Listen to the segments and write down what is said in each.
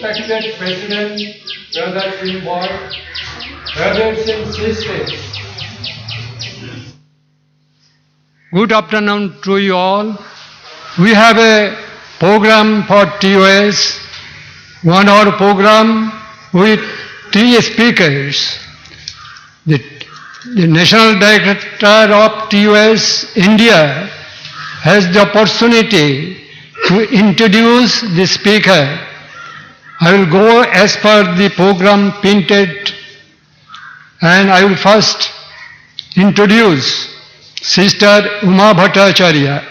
respected President, brothers involved, brothers and sisters. Good afternoon to you all. We have a program for TOS, 1 hour program with 3 speakers. The National Director of TOS India has the opportunity to introduce the speaker. I will go as per the program printed, and I will first introduce Sister Uma Bhattacharya,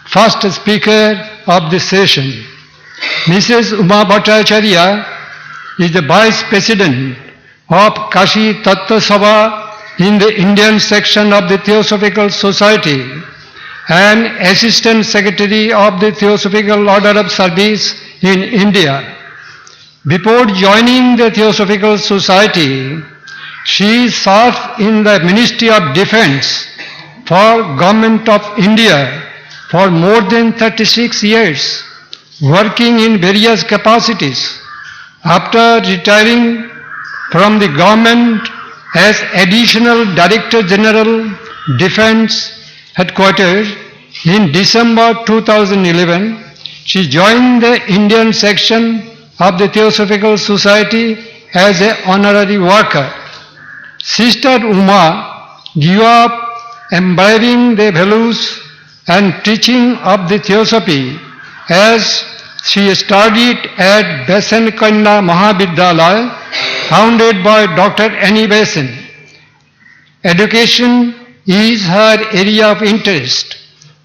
first speaker of this session. Mrs. Uma Bhattacharya is the Vice President of Kashi Tattva Sabha in the Indian section of the Theosophical Society and Assistant Secretary of the Theosophical Order of Service in India. Before joining the Theosophical Society, she served in the Ministry of Defence for Government of India for more than 36 years, working in various capacities. After retiring from the government as Additional Director General, Defence Headquarters in December 2011, she joined the Indian section of the Theosophical Society as an honorary worker. Sister Uma grew up imbibing the values and teaching of the Theosophy as she studied at Besankanya Mahavidyalaya, founded by Dr. Annie Besant. Education is her area of interest.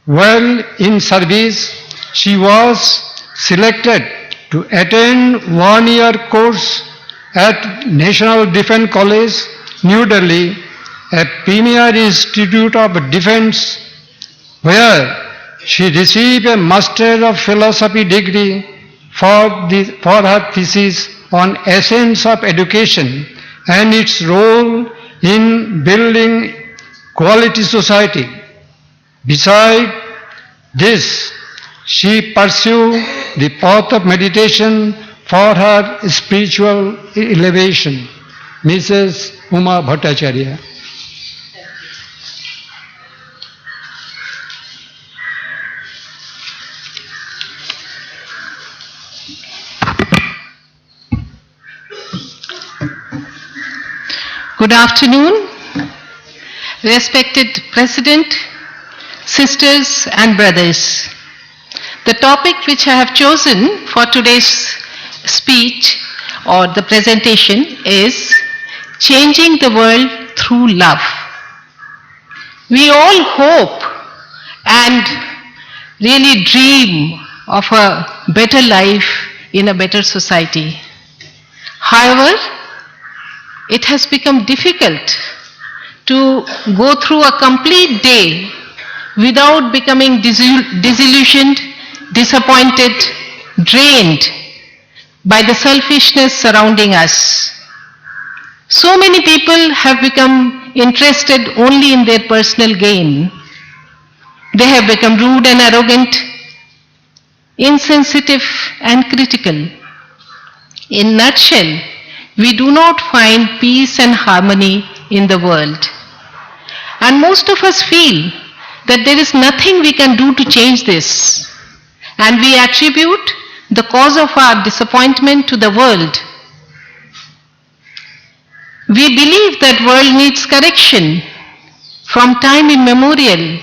While in service, she was selected to attend 1-year course at National Defence College, New Delhi, a premier institute of defence, where she received a Master of Philosophy degree for her thesis on essence of education and its role in building quality society. Besides this, she pursued the path of meditation for her spiritual elevation. Mrs. Uma Bhattacharya. Good afternoon, respected President, sisters and brothers. The topic which I have chosen for today's speech or the presentation is Changing the World Through Love. We all hope and really dream of a better life in a better society. However, it has become difficult to go through a complete day without becoming disillusioned, disappointed, drained by the selfishness surrounding us. So many people have become interested only in their personal gain. They have become rude and arrogant, insensitive and critical. In a nutshell, we do not find peace and harmony in the world. And most of us feel that there is nothing we can do to change this. And we attribute the cause of our disappointment to the world. We believe that world needs correction. From time immemorial,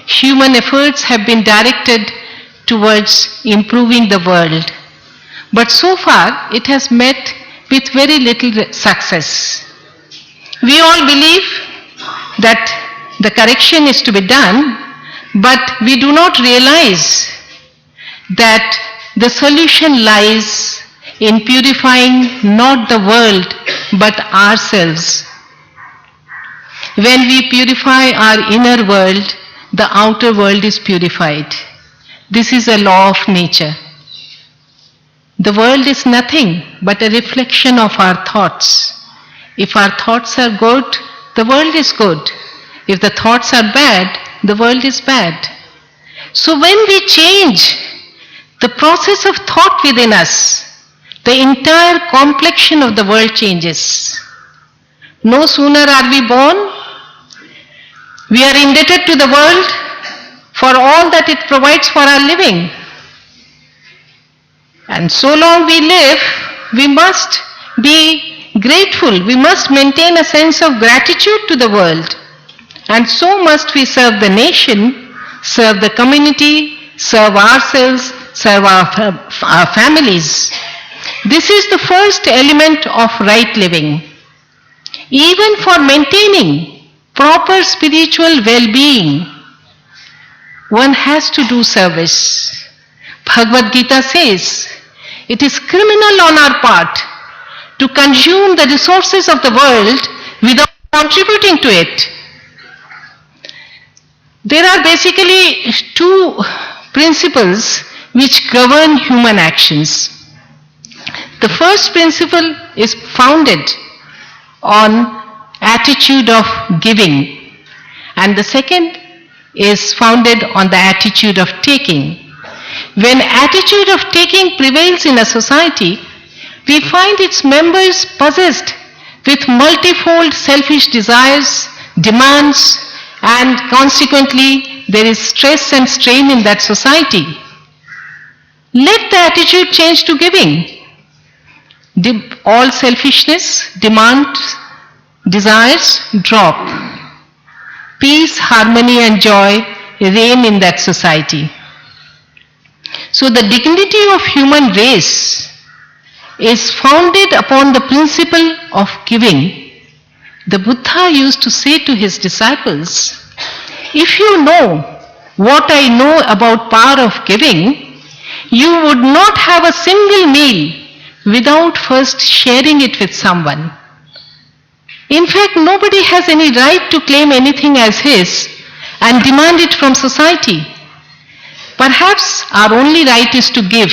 human efforts have been directed towards improving the world. But so far, it has met with very little success. We all believe that the correction is to be done, but we do not realize that the solution lies in purifying not the world, but ourselves. When we purify our inner world, the outer world is purified. This is a law of nature. The world is nothing but a reflection of our thoughts. If our thoughts are good, the world is good. If the thoughts are bad, the world is bad. So when we change the process of thought within us, the entire complexion of the world changes. No sooner are we born, we are indebted to the world for all that it provides for our living. And so long we live, we must be grateful, we must maintain a sense of gratitude to the world. And so must we serve the nation, serve the community, serve ourselves, serve our families. This is the first element of right living. Even for maintaining proper spiritual well-being, one has to do service. Bhagavad Gita says, it is criminal on our part to consume the resources of the world without contributing to it. There are basically two principles which govern human actions. The first principle is founded on attitude of giving, and the second is founded on the attitude of taking. When attitude of taking prevails in a society, we find its members possessed with multifold selfish desires, demands, and consequently there is stress and strain in that society. Let the attitude change to giving. All selfishness, demands, desires drop. Peace, harmony and joy reign in that society. So the dignity of human race is founded upon the principle of giving. The Buddha used to say to his disciples, if you know what I know about power of giving, you would not have a single meal without first sharing it with someone. In fact, nobody has any right to claim anything as his and demand it from society. Perhaps our only right is to give,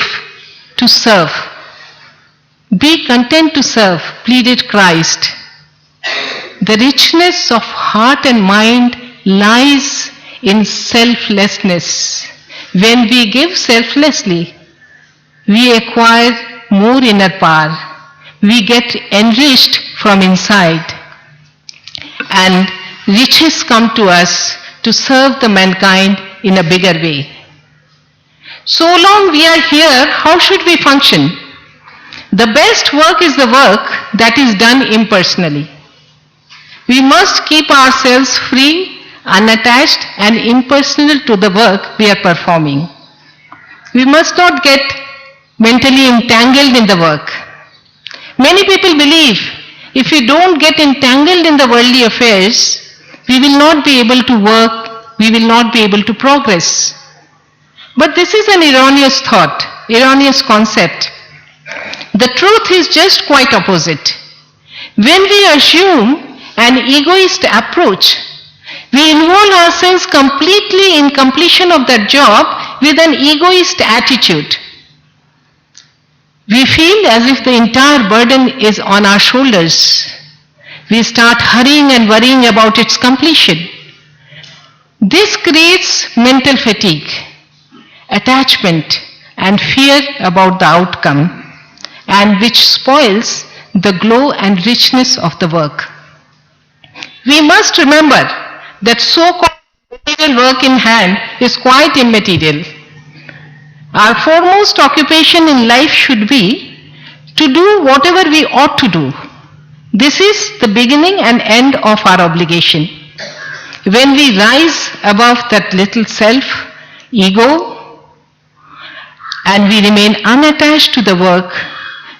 to serve. Be content to serve, pleaded Christ. The richness of heart and mind lies in selflessness. When we give selflessly, we acquire more inner power. We get enriched from inside. And riches come to us to serve the mankind in a bigger way. So long we are here, how should we function? The best work is the work that is done impersonally. We must keep ourselves free, unattached and impersonal to the work we are performing. We must not get mentally entangled in the work. Many people believe if we don't get entangled in the worldly affairs, we will not be able to work, we will not be able to progress. But this is an erroneous thought, erroneous concept. The truth is just quite opposite. When we assume an egoist approach, we involve ourselves completely in completion of that job with an egoist attitude. We feel as if the entire burden is on our shoulders. We start hurrying and worrying about its completion. This creates mental fatigue, attachment and fear about the outcome, and which spoils the glow and richness of the work. We must remember that so-called material work in hand is quite immaterial. Our foremost occupation in life should be to do whatever we ought to do. This is the beginning and end of our obligation. When we rise above that little self, ego, and we remain unattached to the work,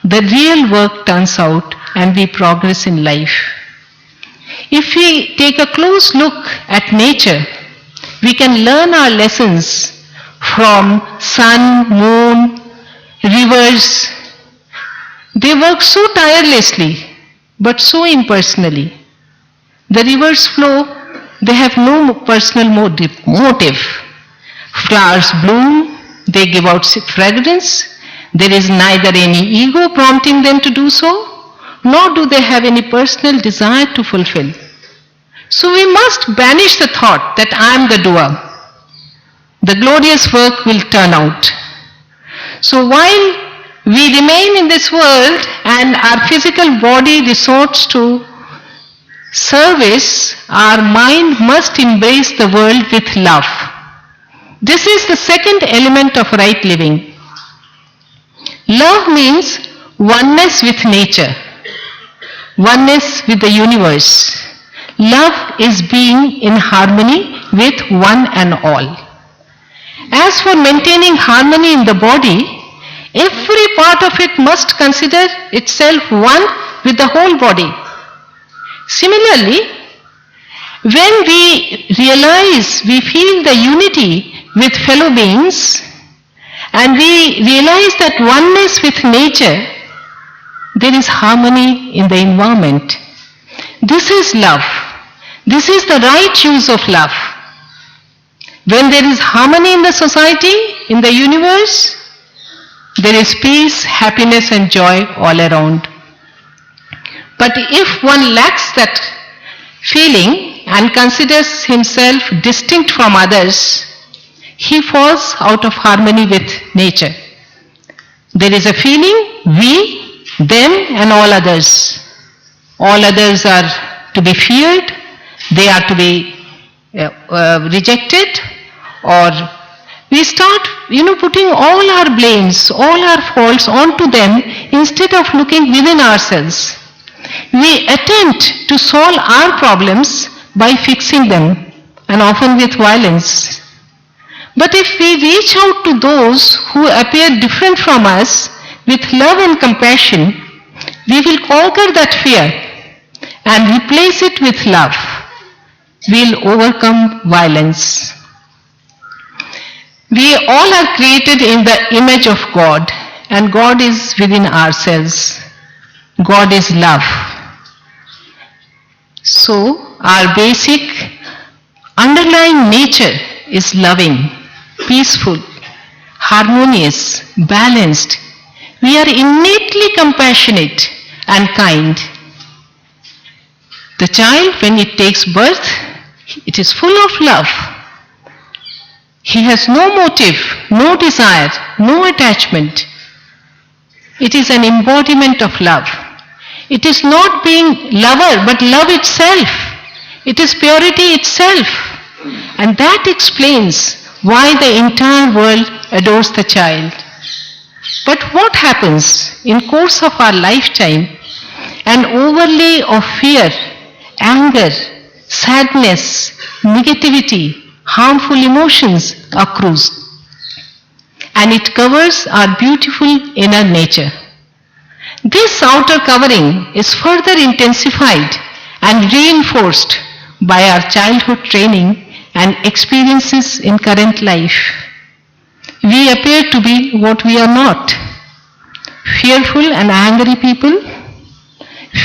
the real work turns out and we progress in life. If we take a close look at nature, we can learn our lessons from sun, moon, rivers. They work so tirelessly, but so impersonally. The rivers flow, they have no personal motive. Flowers bloom, they give out fragrance. There is neither any ego prompting them to do so, nor do they have any personal desire to fulfill. So we must banish the thought that I am the doer. The glorious work will turn out. So while we remain in this world and our physical body resorts to service, our mind must embrace the world with love. This is the second element of right living. Love means oneness with nature, oneness with the universe. Love is being in harmony with one and all. As for maintaining harmony in the body, every part of it must consider itself one with the whole body. Similarly, when we realize, we feel the unity with fellow beings, and we realize that oneness with nature, there is harmony in the environment. This is love. This is the right use of love. When there is harmony in the society, in the universe, there is peace, happiness and joy all around. But if one lacks that feeling and considers himself distinct from others, he falls out of harmony with nature. There is a feeling, we, them and all others. All others are to be feared, they are to be rejected, or we start, putting all our blames, all our faults onto them instead of looking within ourselves. We attempt to solve our problems by fixing them, and often with violence. But if we reach out to those who appear different from us with love and compassion, we will conquer that fear and replace it with love. We will overcome violence. We all are created in the image of God, and God is within ourselves. God is love. So, our basic underlying nature is loving, peaceful, harmonious, balanced. We are innately compassionate and kind. The child, when it takes birth, it is full of love. He has no motive, no desire, no attachment. It is an embodiment of love. It is not being lover, but love itself. It is purity itself. And that explains why the entire world adores the child. But what happens in course of our lifetime? An overlay of fear, anger, sadness, negativity, harmful emotions accrues. And it covers our beautiful inner nature. This outer covering is further intensified and reinforced by our childhood training and experiences in current life. We appear to be what we are not. Fearful and angry people,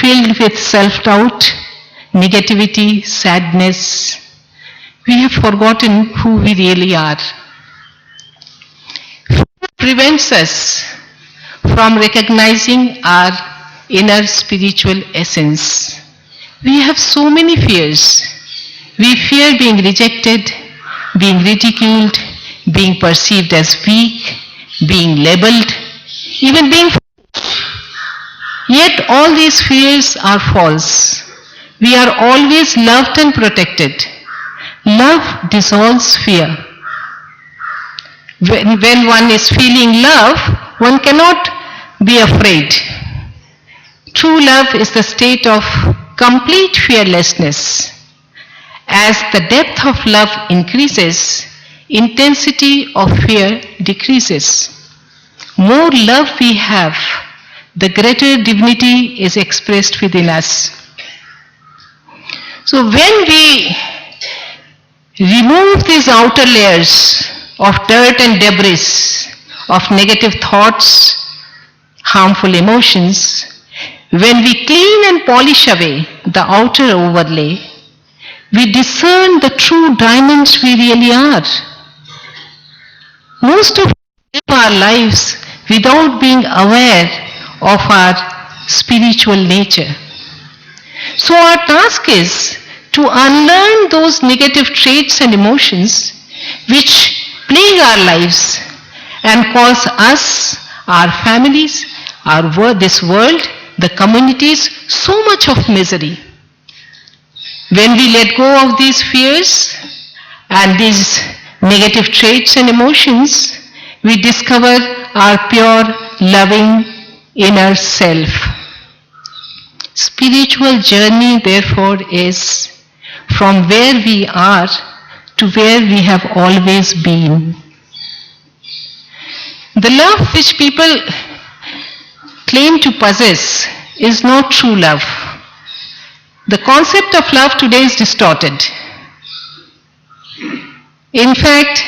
filled with self-doubt, negativity, sadness. We have forgotten who we really are. Fear prevents us from recognizing our inner spiritual essence. We have so many fears. We fear being rejected, being ridiculed, being perceived as weak, being labeled, even being foolish. Yet all these fears are false. We are always loved and protected. Love dissolves fear. When one is feeling love, one cannot be afraid. True love is the state of complete fearlessness. As the depth of love increases, intensity of fear decreases. More love we have, the greater divinity is expressed within us. So when we remove these outer layers of dirt and debris, of negative thoughts, harmful emotions, when we clean and polish away the outer overlay, we discern the true diamonds we really are. Most of us live our lives without being aware of our spiritual nature. So our task is to unlearn those negative traits and emotions which plague our lives and cause us, our families, this world, the communities, so much of misery. When we let go of these fears and these negative traits and emotions, we discover our pure, loving inner self. Spiritual journey, therefore, is from where we are to where we have always been. The love which people claim to possess is not true love. The concept of love today is distorted. In fact,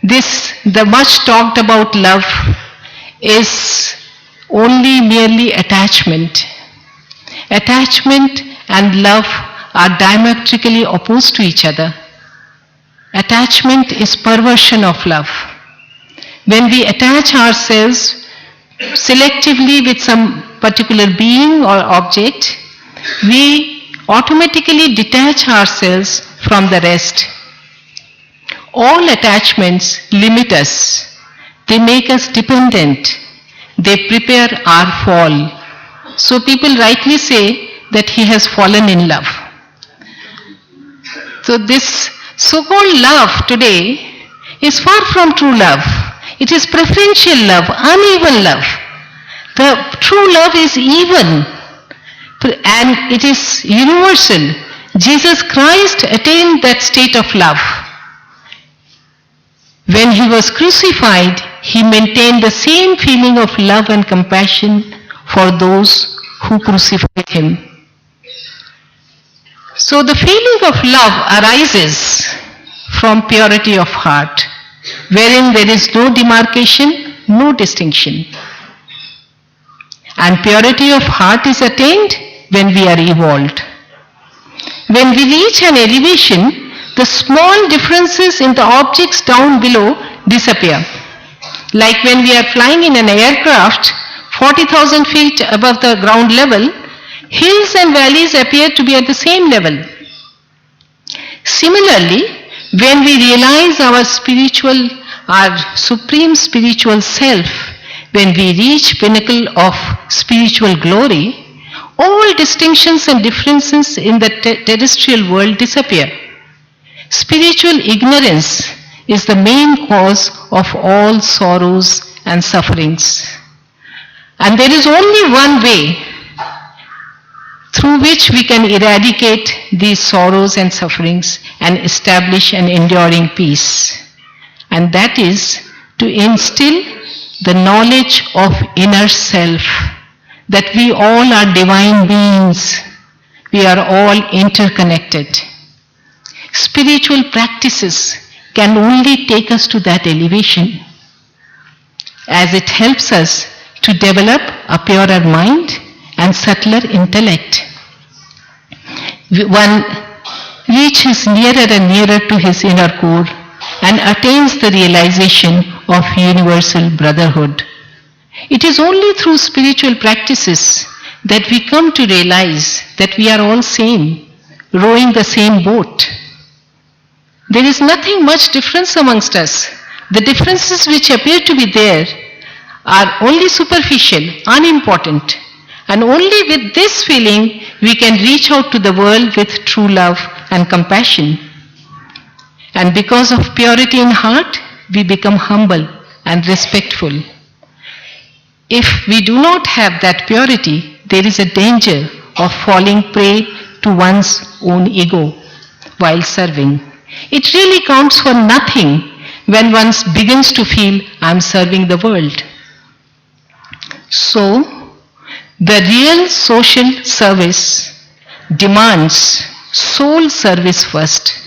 the much talked about love is only merely attachment. Attachment and love are diametrically opposed to each other. Attachment is perversion of love. When we attach ourselves selectively with some particular being or object, we automatically detach ourselves from the rest. All attachments limit us. They make us dependent. They prepare our fall. So people rightly say that he has fallen in love. So this so-called love today is far from true love. It is preferential love, uneven love. The true love is even and it is universal. Jesus Christ attained that state of love. When he was crucified, he maintained the same feeling of love and compassion for those who crucified him. So the feeling of love arises from purity of heart, wherein there is no demarcation, no distinction. And purity of heart is attained when we are evolved. When we reach an elevation, the small differences in the objects down below disappear. Like when we are flying in an aircraft 40,000 feet above the ground level, hills and valleys appear to be at the same level. Similarly, when we realize our supreme spiritual self, when we reach pinnacle of spiritual glory, all distinctions and differences in the terrestrial world disappear. Spiritual ignorance is the main cause of all sorrows and sufferings. And there is only one way through which we can eradicate these sorrows and sufferings and establish an enduring peace. And that is to instill the knowledge of inner self, that we all are divine beings. We are all interconnected. Spiritual practices can only take us to that elevation, as it helps us to develop a purer mind and subtler intellect. One reaches nearer and nearer to his inner core and attains the realization of universal brotherhood. It is only through spiritual practices that we come to realize that we are all same, rowing the same boat. There is nothing much difference amongst us. The differences which appear to be there are only superficial, unimportant. And only with this feeling we can reach out to the world with true love and compassion. And because of purity in heart, we become humble and respectful. If we do not have that purity, there is a danger of falling prey to one's own ego while serving. It really counts for nothing when one begins to feel, I am serving the world. So, the real social service demands soul service first.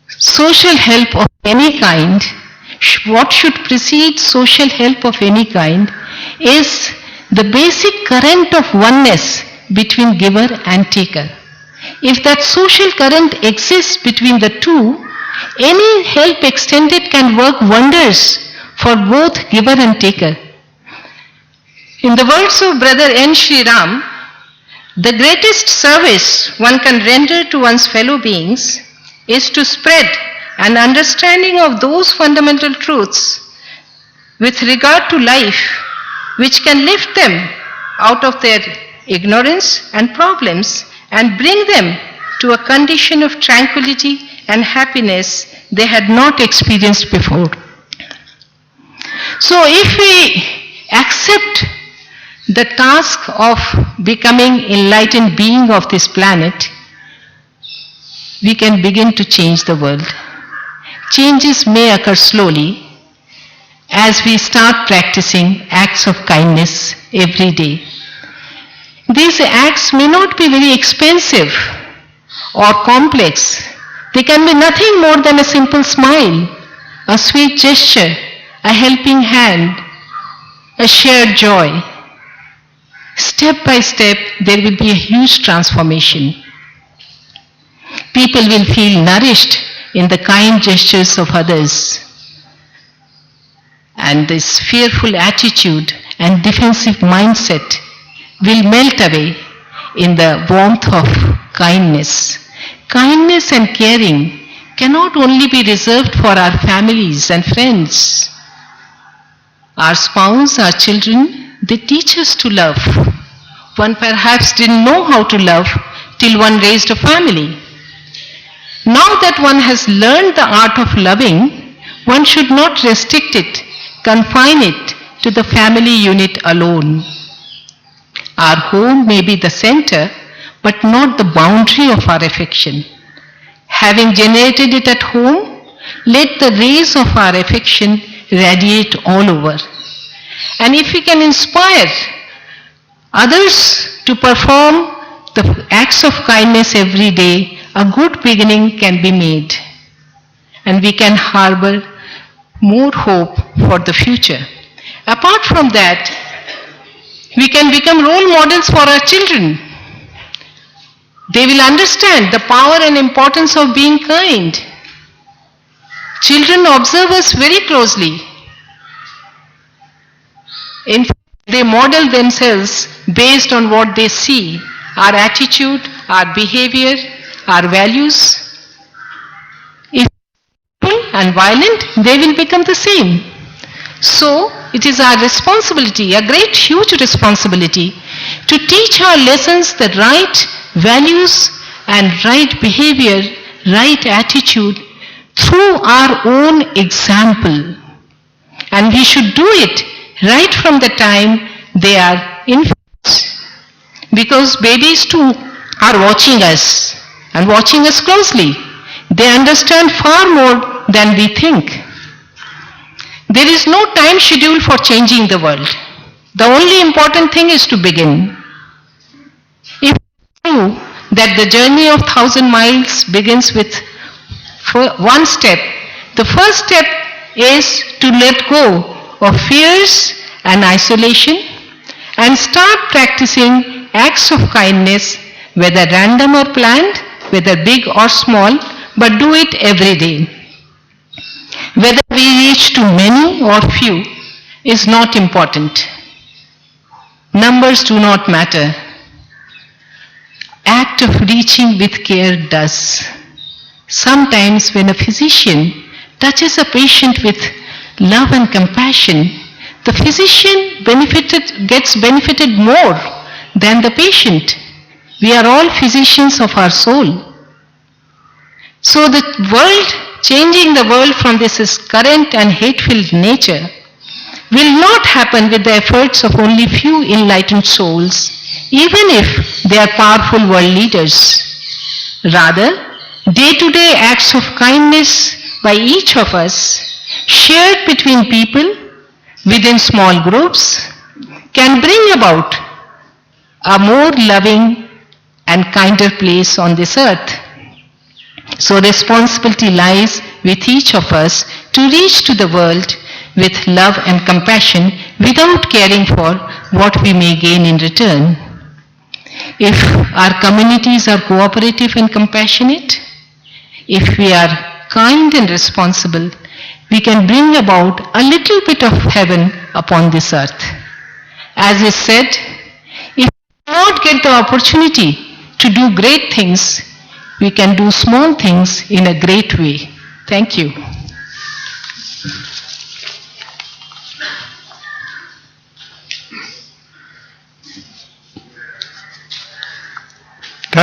Social help of any kind, what should precede social help of any kind is the basic current of oneness between giver and taker. If that social current exists between the two, any help extended can work wonders for both giver and taker. In the words of Brother N. Sri Ram, the greatest service one can render to one's fellow beings is to spread an understanding of those fundamental truths with regard to life, which can lift them out of their ignorance and problems and bring them to a condition of tranquility and happiness they had not experienced before. So if we accept the task of becoming enlightened being of this planet, we can begin to change the world. Changes may occur slowly as we start practicing acts of kindness every day. These acts may not be very expensive or complex. They can be nothing more than a simple smile, a sweet gesture, a helping hand, a shared joy. Step by step, there will be a huge transformation. People will feel nourished in the kind gestures of others. And this fearful attitude and defensive mindset will melt away in the warmth of kindness. Kindness and caring cannot only be reserved for our families and friends. Our spouse, our children, they teach us to love. One perhaps didn't know how to love till one raised a family. Now that one has learned the art of loving, one should not restrict it, confine it to the family unit alone. Our home may be the center, but not the boundary of our affection. Having generated it at home, let the rays of our affection radiate all over. And if we can inspire others to perform the acts of kindness every day, a good beginning can be made. And we can harbor more hope for the future. Apart from that, we can become role models for our children. They will understand the power and importance of being kind. Children observe us very closely. In fact, they model themselves based on what they see, our attitude, our behavior, our values. If and violent, they will become the same. So, it is our responsibility, a great, huge responsibility, to teach our lessons the right values and right behavior, right attitude through our own example. And we should do it right from the time they are infants. Because babies too are watching us and watching us closely. They understand far more than we think. There is no time schedule for changing the world. The only important thing is to begin. If we knew that the journey of 1,000 miles begins with one step, the first step is to let go of fears and isolation and start practicing acts of kindness, whether random or planned, whether big or small, but do it every day. Whether we reach to many or few is not important. Numbers do not matter. Act of reaching with care does. Sometimes when a physician touches a patient with love and compassion, the physician gets benefited more than the patient. We are all physicians of our soul. So the world, changing the world from this current and hate-filled nature, will not happen with the efforts of only few enlightened souls, even if they are powerful world leaders. Rather, day-to-day acts of kindness by each of us, shared between people within small groups, can bring about a more loving and kinder place on this earth. So responsibility lies with each of us to reach to the world with love and compassion without caring for what we may gain in return. If our communities are cooperative and compassionate, if we are kind and responsible, we can bring about a little bit of heaven upon this earth. As is said, if we do not get the opportunity to do great things, we can do small things in a great way. Thank you.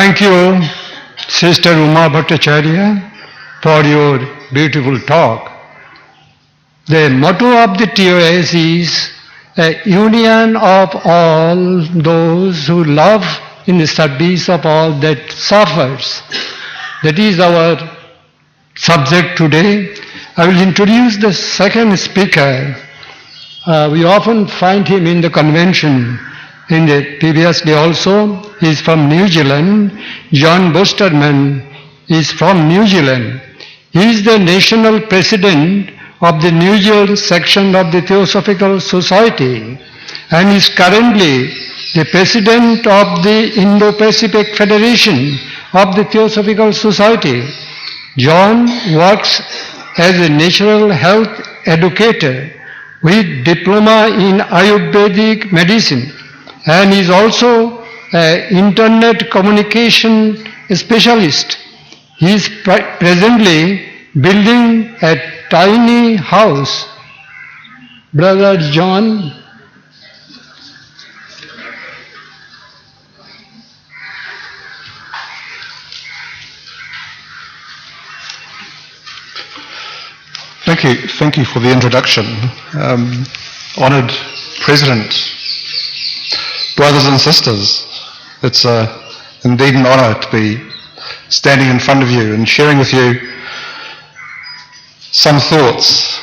Thank you, Sister Uma Bhattacharya, for your beautiful talk. The motto of the TOS is a union of all those who love in the service of all that suffers. That is our subject today. I will introduce the second speaker. We often find him in the convention. In the previous day also, he is from New Zealand. John Vostermans is from New Zealand. He is the national president of the New Zealand section of the Theosophical Society and is currently the president of the Indo-Pacific Federation of the Theosophical Society. John works as a natural health educator with diploma in Ayurvedic medicine and is also an internet communication specialist. He is presently building a tiny house. Brother John. Thank you for the introduction. Honoured President, brothers and sisters, it's indeed an honour to be standing in front of you and sharing with you some thoughts.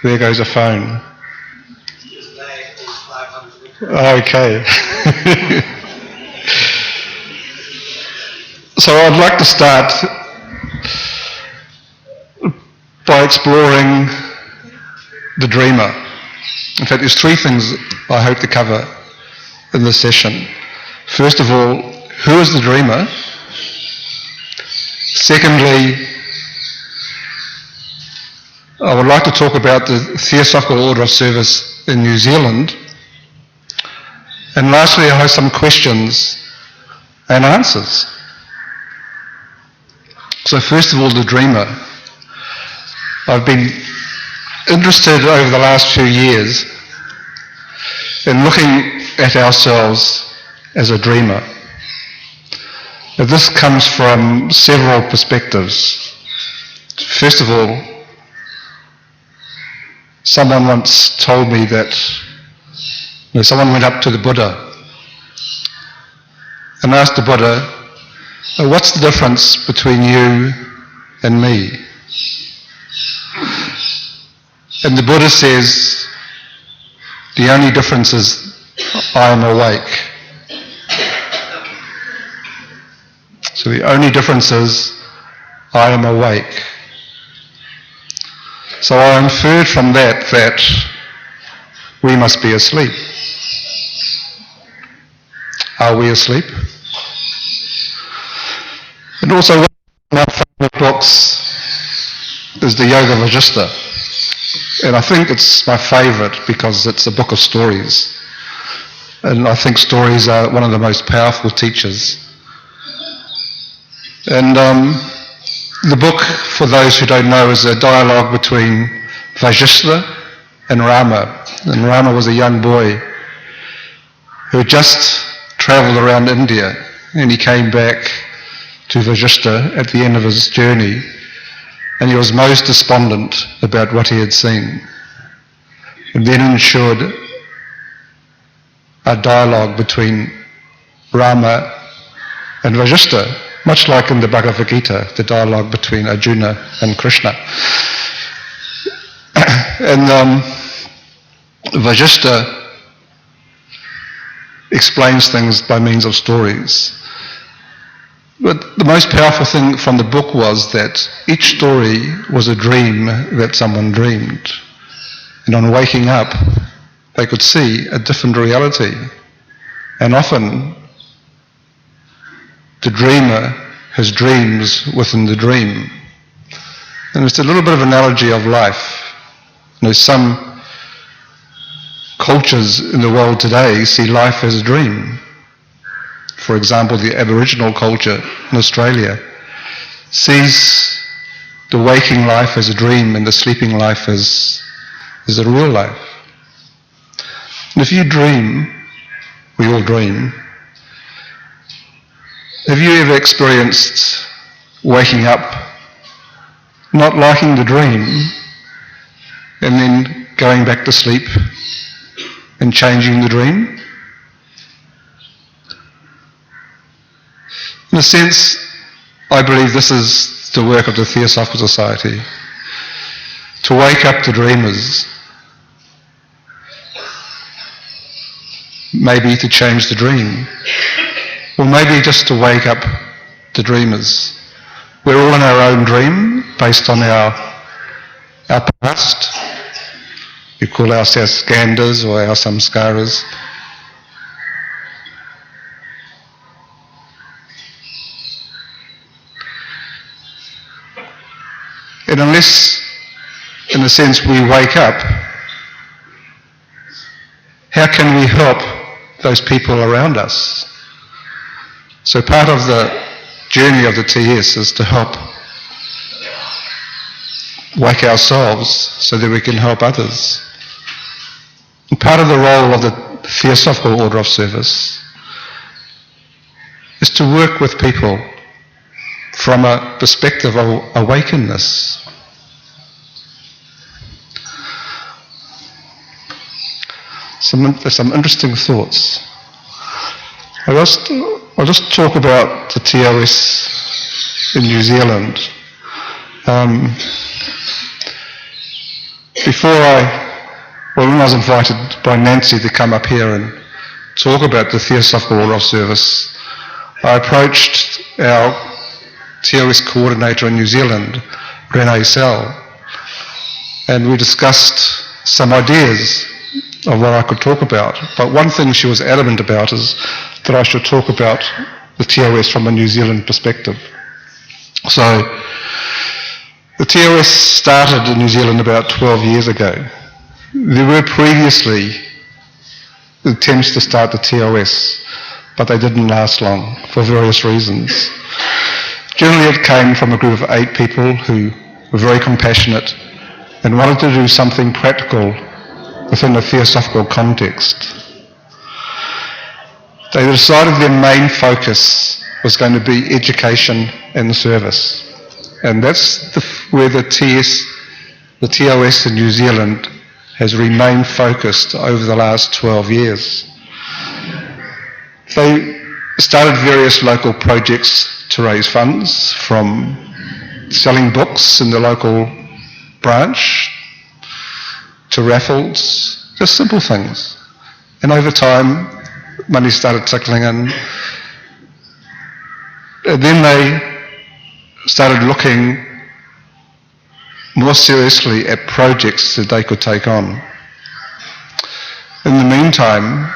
There goes a phone. Okay. So I'd like to start by exploring the dreamer. In fact, there's three things I hope to cover in this session. First of all, who is the dreamer? Secondly, I would like to talk about the Theosophical Order of Service in New Zealand. And lastly, I have some questions and answers. So first of all, the dreamer. I've been interested over the last few years in looking at ourselves as a dreamer. Now, this comes from several perspectives. First of all, someone once told me that someone went up to the Buddha and asked the Buddha, what's the difference between you and me? And the Buddha says, the only difference is I am awake. So the only difference is I am awake. So I inferred from that we must be asleep. Are we asleep? And also, one of my favourite books is the Yoga Vajista. And I think it's my favourite because it's a book of stories. And I think stories are one of the most powerful teachers. And the book, for those who don't know, is a dialogue between Vajista and Rama. And Rama was a young boy who had just travelled around India, and he came back to Vajista at the end of his journey, and he was most despondent about what he had seen. And then ensued a dialogue between Rama and Vajista, much like in the Bhagavad Gita, the dialogue between Arjuna and Krishna. And Vajista explains things by means of stories. But the most powerful thing from the book was that each story was a dream that someone dreamed. And on waking up, they could see a different reality. And often, the dreamer has dreams within the dream. And it's a little bit of an analogy of life. Some cultures in the world today see life as a dream. For example, the Aboriginal culture in Australia sees the waking life as a dream and the sleeping life as is the real life. And if you dream, we all dream, have you ever experienced waking up, not liking the dream, and then going back to sleep and changing the dream? In a sense, I believe this is the work of the Theosophical Society, to wake up the dreamers, maybe to change the dream, or maybe just to wake up the dreamers. We're all in our own dream, based on our past. We call ourselves skandhas or our samskaras. And unless, in a sense, we wake up, how can we help those people around us? So part of the journey of the TS is to help wake ourselves so that we can help others. And part of the role of the Theosophical Order of Service is to work with people from a perspective of awakenness. Some interesting thoughts. I'll just talk about the TOS in New Zealand. When I was invited by Nancy to come up here and talk about the Theosophical Order of Service, I approached our TOS coordinator in New Zealand, Renee Sell, and we discussed some ideas of what I could talk about. But one thing she was adamant about is that I should talk about the TOS from a New Zealand perspective. So, the TOS started in New Zealand about 12 years ago. There were previously attempts to start the TOS, but they didn't last long for various reasons. Generally it came from a group of 8 people who were very compassionate and wanted to do something practical within a theosophical context. They decided their main focus was going to be education and service. And that's where the TOS in New Zealand has remained focused over the last 12 years. They started various local projects to raise funds, from selling books in the local branch to raffles, just simple things. And over time, money started trickling in. And then they started looking more seriously at projects that they could take on. In the meantime,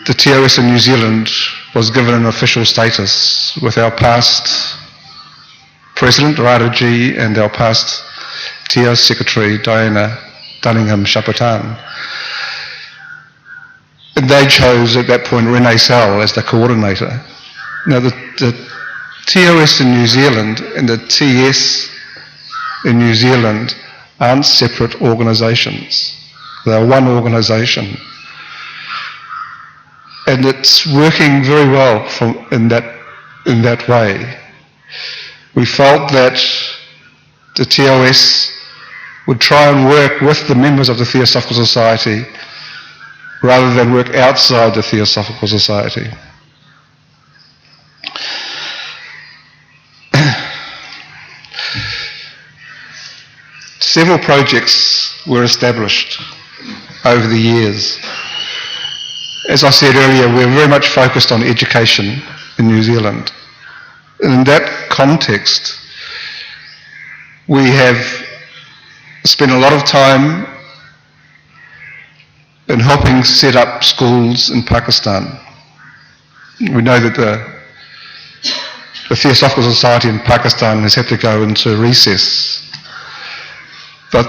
the TOS in New Zealand was given an official status with our past President Raraji and our past TOS Secretary Diana Dunningham-Shapatan. And they chose at that point Renee Sell as the coordinator. Now the TOS in New Zealand and the TS in New Zealand aren't separate organisations. They're one organisation. And it's working very well in that way. We felt that the TOS would try and work with the members of the Theosophical Society rather than work outside the Theosophical Society. Several projects were established over the years. As I said earlier, we're very much focused on education in New Zealand. And in that context, we have spent a lot of time in helping set up schools in Pakistan. We know that the Theosophical Society in Pakistan has had to go into recess. But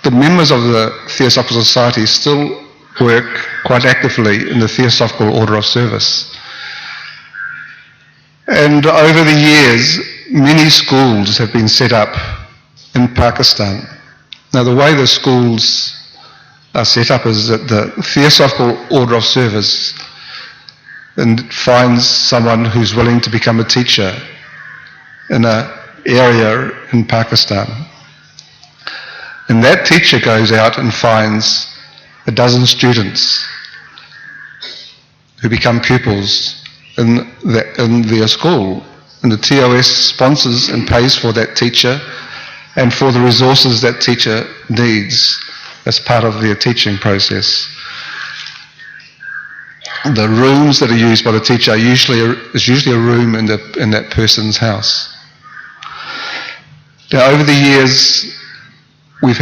the members of the Theosophical Society still work quite actively in the Theosophical Order of Service. And over the years, many schools have been set up in Pakistan. Now, the way the schools are set up is that the Theosophical Order of Service finds someone who's willing to become a teacher in an area in Pakistan. And that teacher goes out and finds a dozen students who become pupils in their school. And the TOS sponsors and pays for that teacher and for the resources that teacher needs as part of their teaching process. The rooms that are used by the teacher is usually a room in that person's house. Now, over the years, we've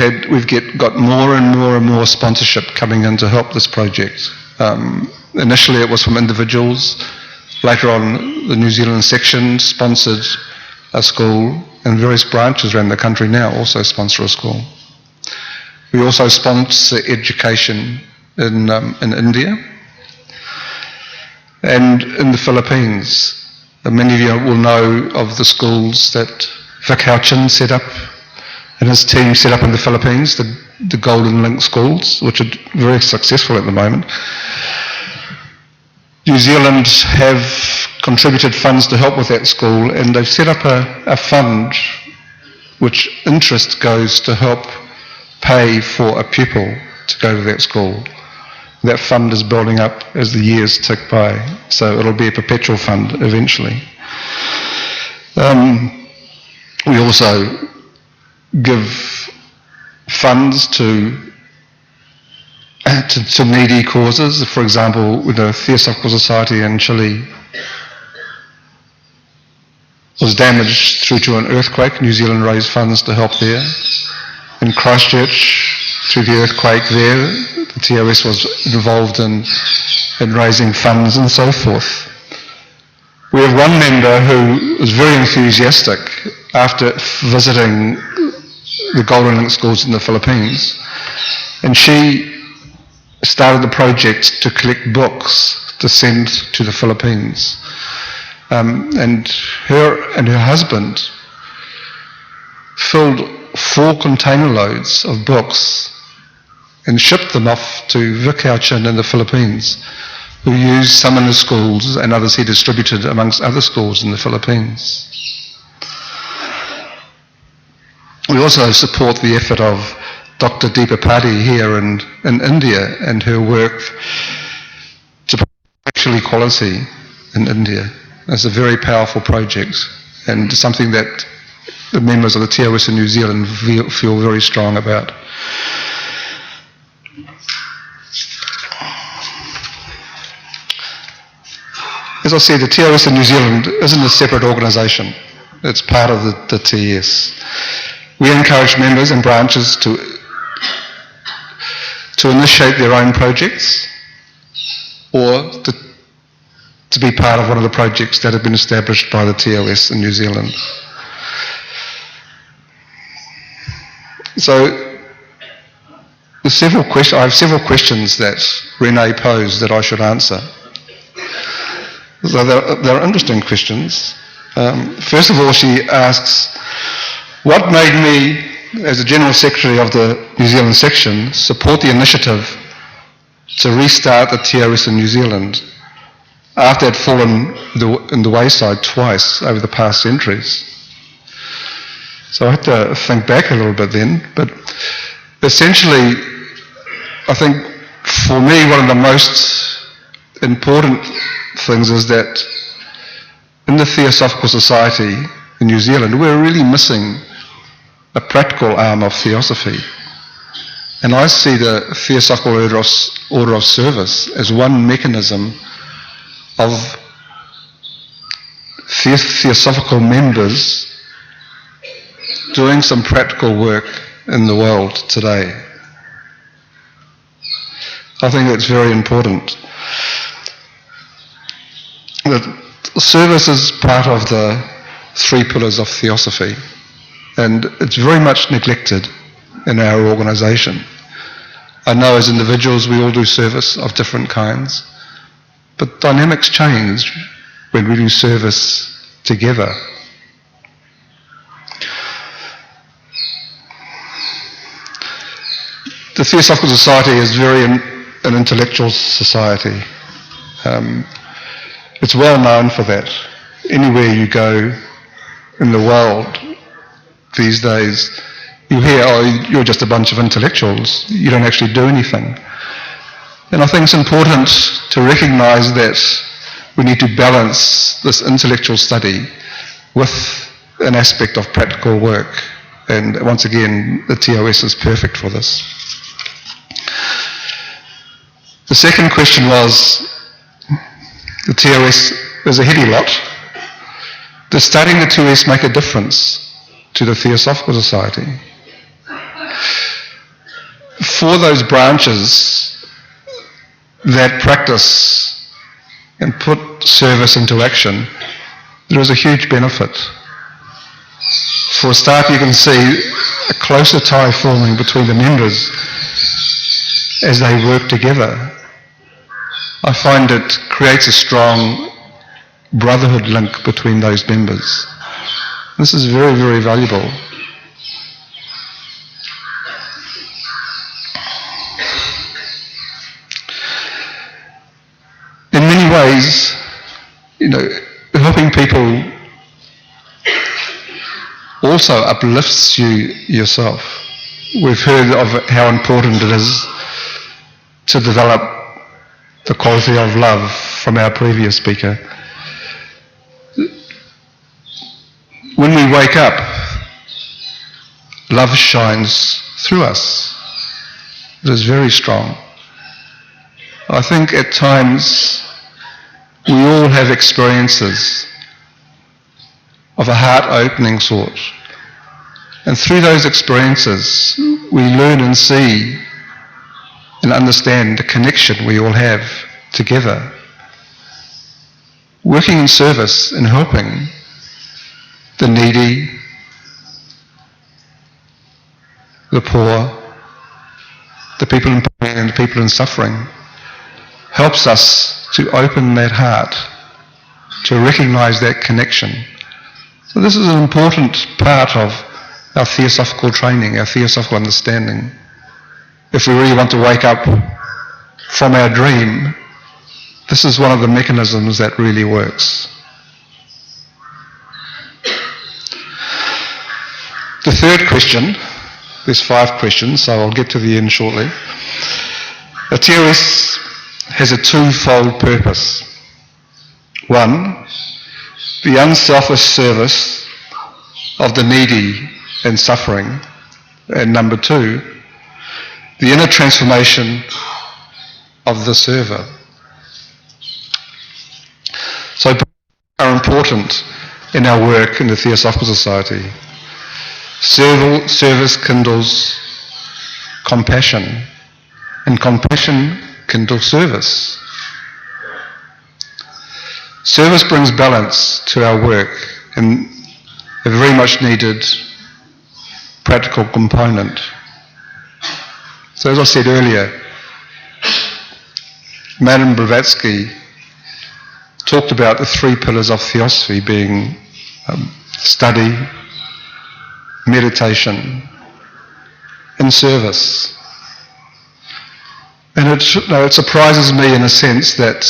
got more and more sponsorship coming in to help this project. Initially, it was from individuals. Later on, the New Zealand section sponsored a school, and various branches around the country now also sponsor a school. We also sponsor education in India and in the Philippines. Many of you will know of the schools that Vic Houchin set up and his team set up in the Philippines, the Golden Link schools, which are very successful at the moment. New Zealand have contributed funds to help with that school, and they've set up a fund which interest goes to help pay for a pupil to go to that school. That fund is building up as the years tick by, so it'll be a perpetual fund eventually. We also give funds to needy causes. For example, with the Theosophical Society in Chile was damaged through to an earthquake. New Zealand raised funds to help there. In Christchurch, through the earthquake there, the TOS was involved in raising funds and so forth. We have one member who was very enthusiastic after visiting the Golden Link schools in the Philippines, and she started the project to collect books to send to the Philippines. And her husband filled 4 container loads of books and shipped them off to Vic Houchin in the Philippines, who used some in the schools and others he distributed amongst other schools in the Philippines. We also support the effort of Dr. Deepa Padi here in India and her work to promote sexual equality in India. It's a very powerful project and something that the members of the TOS in New Zealand feel very strong about. As I said, the TOS in New Zealand isn't a separate organisation. It's part of the TS. We encourage members and branches to initiate their own projects or to be part of one of the projects that have been established by the TOS in New Zealand. So I have several questions that Renee posed that I should answer. So they're interesting questions. First of all, she asks, what made me, as the General Secretary of the New Zealand section, support the initiative to restart the TOS in New Zealand after it had fallen in the wayside twice over the past centuries? So I had to think back a little bit then, but essentially, I think for me one of the most important things is that in the Theosophical Society in New Zealand, we're really missing a practical arm of theosophy. And I see the Theosophical Order of Service as one mechanism of Theosophical members doing some practical work in the world today. I think that's very important. That service is part of the 3 pillars of theosophy, and it's very much neglected in our organisation. I know as individuals we all do service of different kinds, but dynamics change when we do service together. The Theosophical Society is an intellectual society. It's well known for that. Anywhere you go in the world these days, you hear, oh, you're just a bunch of intellectuals. You don't actually do anything. And I think it's important to recognise that we need to balance this intellectual study with an aspect of practical work. And once again, the TOS is perfect for this. The second question was, the TOS is a heady lot. Does studying the TOS make a difference to the Theosophical Society? For those branches that practice and put service into action, there is a huge benefit. For a start, you can see a closer tie forming between the members as they work together. I find it creates a strong brotherhood link between those members. This is very, very valuable. In many ways, helping people also uplifts you yourself. We've heard of how important it is to develop the quality of love from our previous speaker. When we wake up, love shines through us. It is very strong. I think at times we all have experiences of a heart-opening sort. And through those experiences, we learn and see and understand the connection we all have together. Working in service and helping the needy, the poor, the people in pain and the people in suffering, helps us to open that heart, to recognise that connection. So this is an important part of our theosophical training, our theosophical understanding. If we really want to wake up from our dream, this is one of the mechanisms that really works. The third question, there's 5 questions, so I'll get to the end shortly. The TOS has a twofold purpose. 1, the unselfish service of the needy and suffering. And number 2, the inner transformation of the server. So both are important in our work in the Theosophical Society. Service kindles compassion, and compassion kindles service. Service brings balance to our work and a very much needed practical component. So as I said earlier, Madame Blavatsky talked about the 3 pillars of Theosophy being study, meditation, and service. And it surprises me in a sense that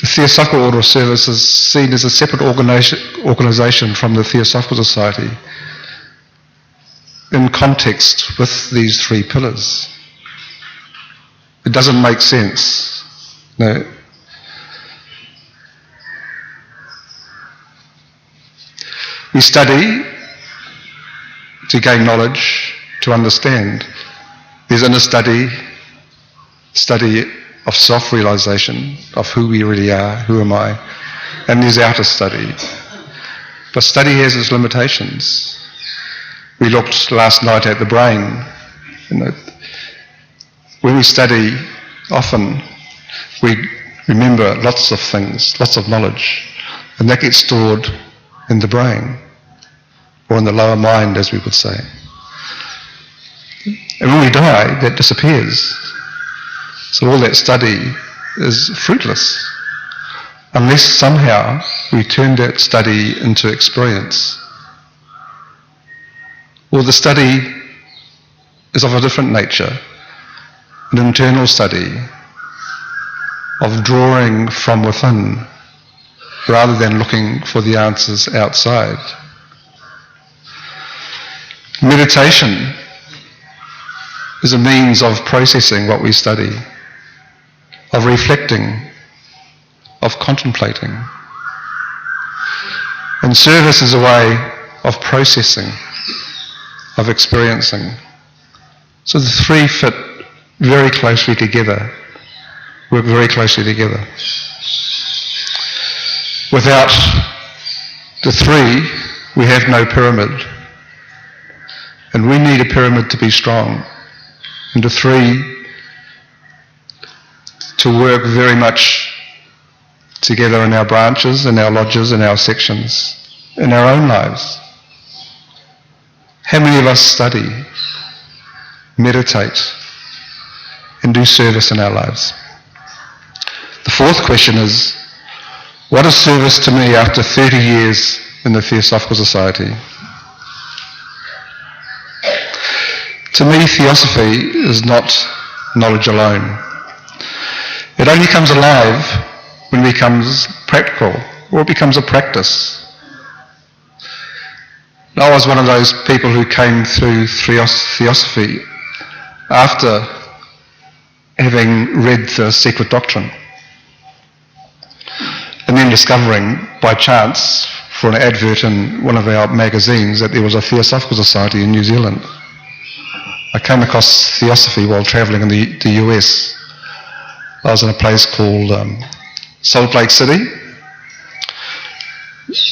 the Theosophical Order of Service is seen as a separate organisation from the Theosophical Society in context with these 3 pillars. It doesn't make sense. No. We study to gain knowledge, to understand. There's inner study of self-realisation, of who we really are, who am I, and there's outer study. But study has its limitations. We looked last night at the brain. When we study, often we remember lots of things, lots of knowledge, and that gets stored in the brain, or in the lower mind, as we would say. And when we die, that disappears. So all that study is fruitless, unless somehow we turn that study into experience. Or the study is of a different nature, an internal study of drawing from within rather than looking for the answers outside. Meditation is a means of processing what we study, of reflecting, of contemplating. And service is a way of processing, of experiencing. So the three fit very closely together, work very closely together. Without the three, we have no pyramid. And we need a pyramid to be strong. And the three to work very much together in our branches, in our lodges, in our sections, in our own lives. How many of us study, meditate, and do service in our lives? The fourth question is, what is service to me after 30 years in the Theosophical Society? To me, Theosophy is not knowledge alone. It only comes alive when it becomes practical, or it becomes a practice. I was one of those people who came through Theosophy after having read the Secret Doctrine, and then discovering by chance for an advert in one of our magazines that there was a Theosophical Society in New Zealand. I came across Theosophy while travelling in the US. I was in a place called Salt Lake City,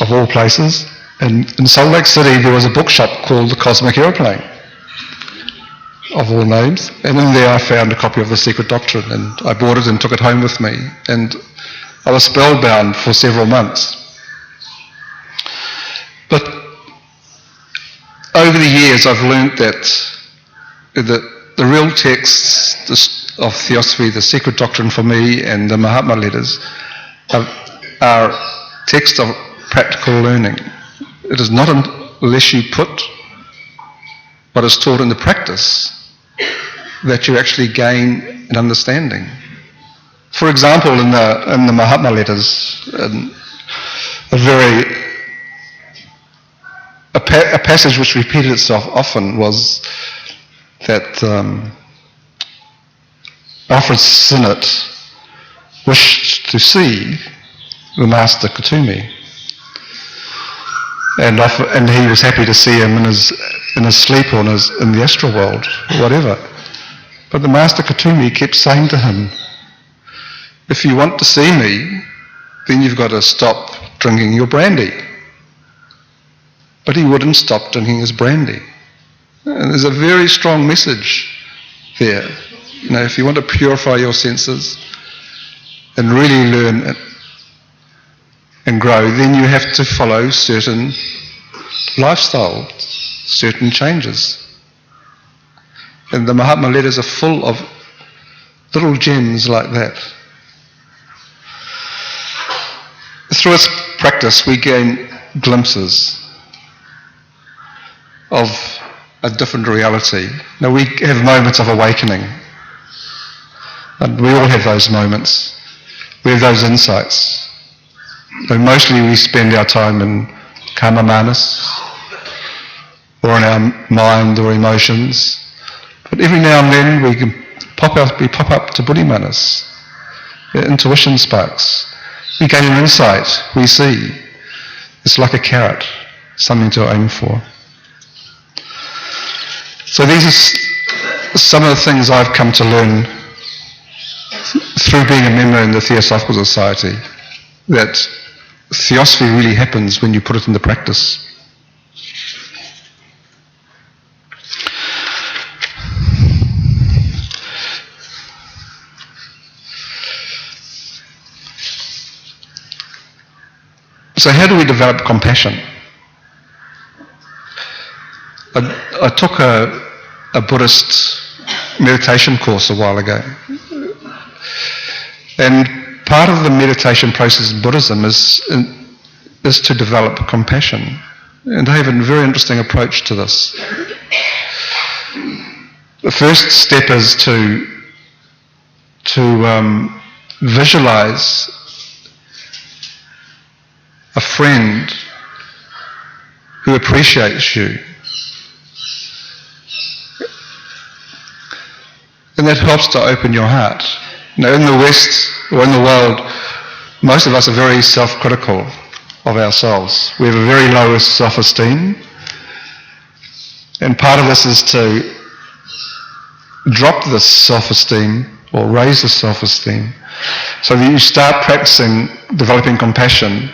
of all places. And in Salt Lake City there was a bookshop called the Cosmic Aeroplane, of all names. And in there I found a copy of the Secret Doctrine, and I bought it and took it home with me. And I was spellbound for several months. But over the years I've learnt that the real texts of Theosophy, the Secret Doctrine for me, and the Mahatma letters are texts of practical learning. It is not unless you put what is taught in the practice that you actually gain an understanding. For example, in the Mahatma letters, a passage which repeated itself often was that Alfred Sinnett wished to see the Master Kutumi, and he was happy to see him in his sleep or in the astral world, or whatever. But the Master Kutumi kept saying to him, if you want to see me, then you've got to stop drinking your brandy. But he wouldn't stop drinking his brandy. And there's a very strong message there. You know, if you want to purify your senses and really learn and grow, then you have to follow certain lifestyle, certain changes. And the Mahatma letters are full of little gems like that. Through its practice, we gain glimpses of a different reality. Now, we have moments of awakening, and we all have those moments. We have those insights. And mostly we spend our time in karma manas, or in our mind or emotions. But every now and then we can pop up to buddhi manas. Intuition sparks. We gain an insight. We see. It's like a carrot, something to aim for. So these are some of the things I've come to learn through being a member in the Theosophical Society, that Theosophy really happens when you put it into practice. So how do we develop compassion? I took a Buddhist meditation course a while ago, and part of the meditation process in Buddhism is to develop compassion, and they have a very interesting approach to this. the first step is to visualize a friend who appreciates you. And that helps to open your heart. Now, in the West, or in the world, most of us are very self-critical of ourselves. We have a very low self-esteem. And part of this is to drop this self-esteem or raise the self-esteem so that you start practicing developing compassion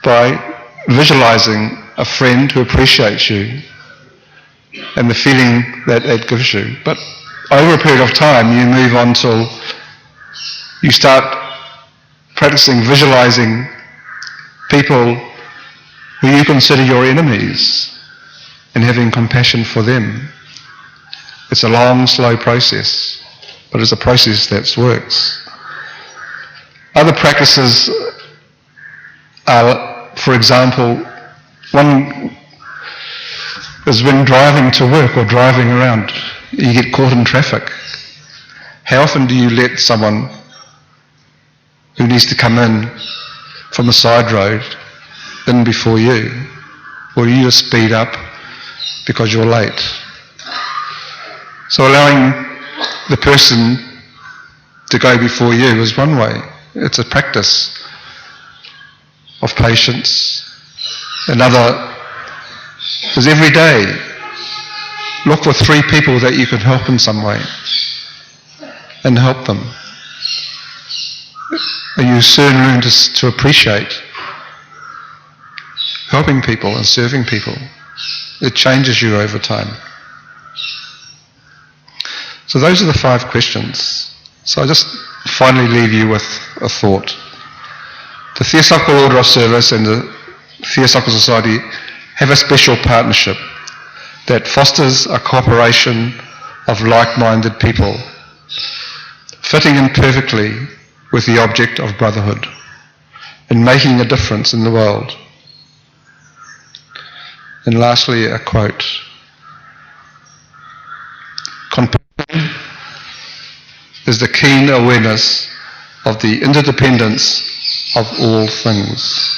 by visualizing a friend who appreciates you and the feeling that it gives you. But over a period of time, you move on till you start practicing visualizing people who you consider your enemies and having compassion for them. It's a long, slow process, but it's a process that works. Other practices are, for example, one is when driving to work or driving around, you get caught in traffic. How often do you let someone who needs to come in from a side road in before you? Or you just speed up because you're late? So allowing the person to go before you is one way. It's a practice of patience. Another is every day look for 3 people that you can help in some way and help them. And you soon learn to appreciate helping people and serving people. It changes you over time. So those are the 5 questions. So I'll just finally leave you with a thought. The Theosophical Order of Service and the Theosophical Society have a special partnership that fosters a cooperation of like-minded people, fitting in perfectly with the object of brotherhood and making a difference in the world. And lastly, a quote. Compassion is the keen awareness of the interdependence of all things.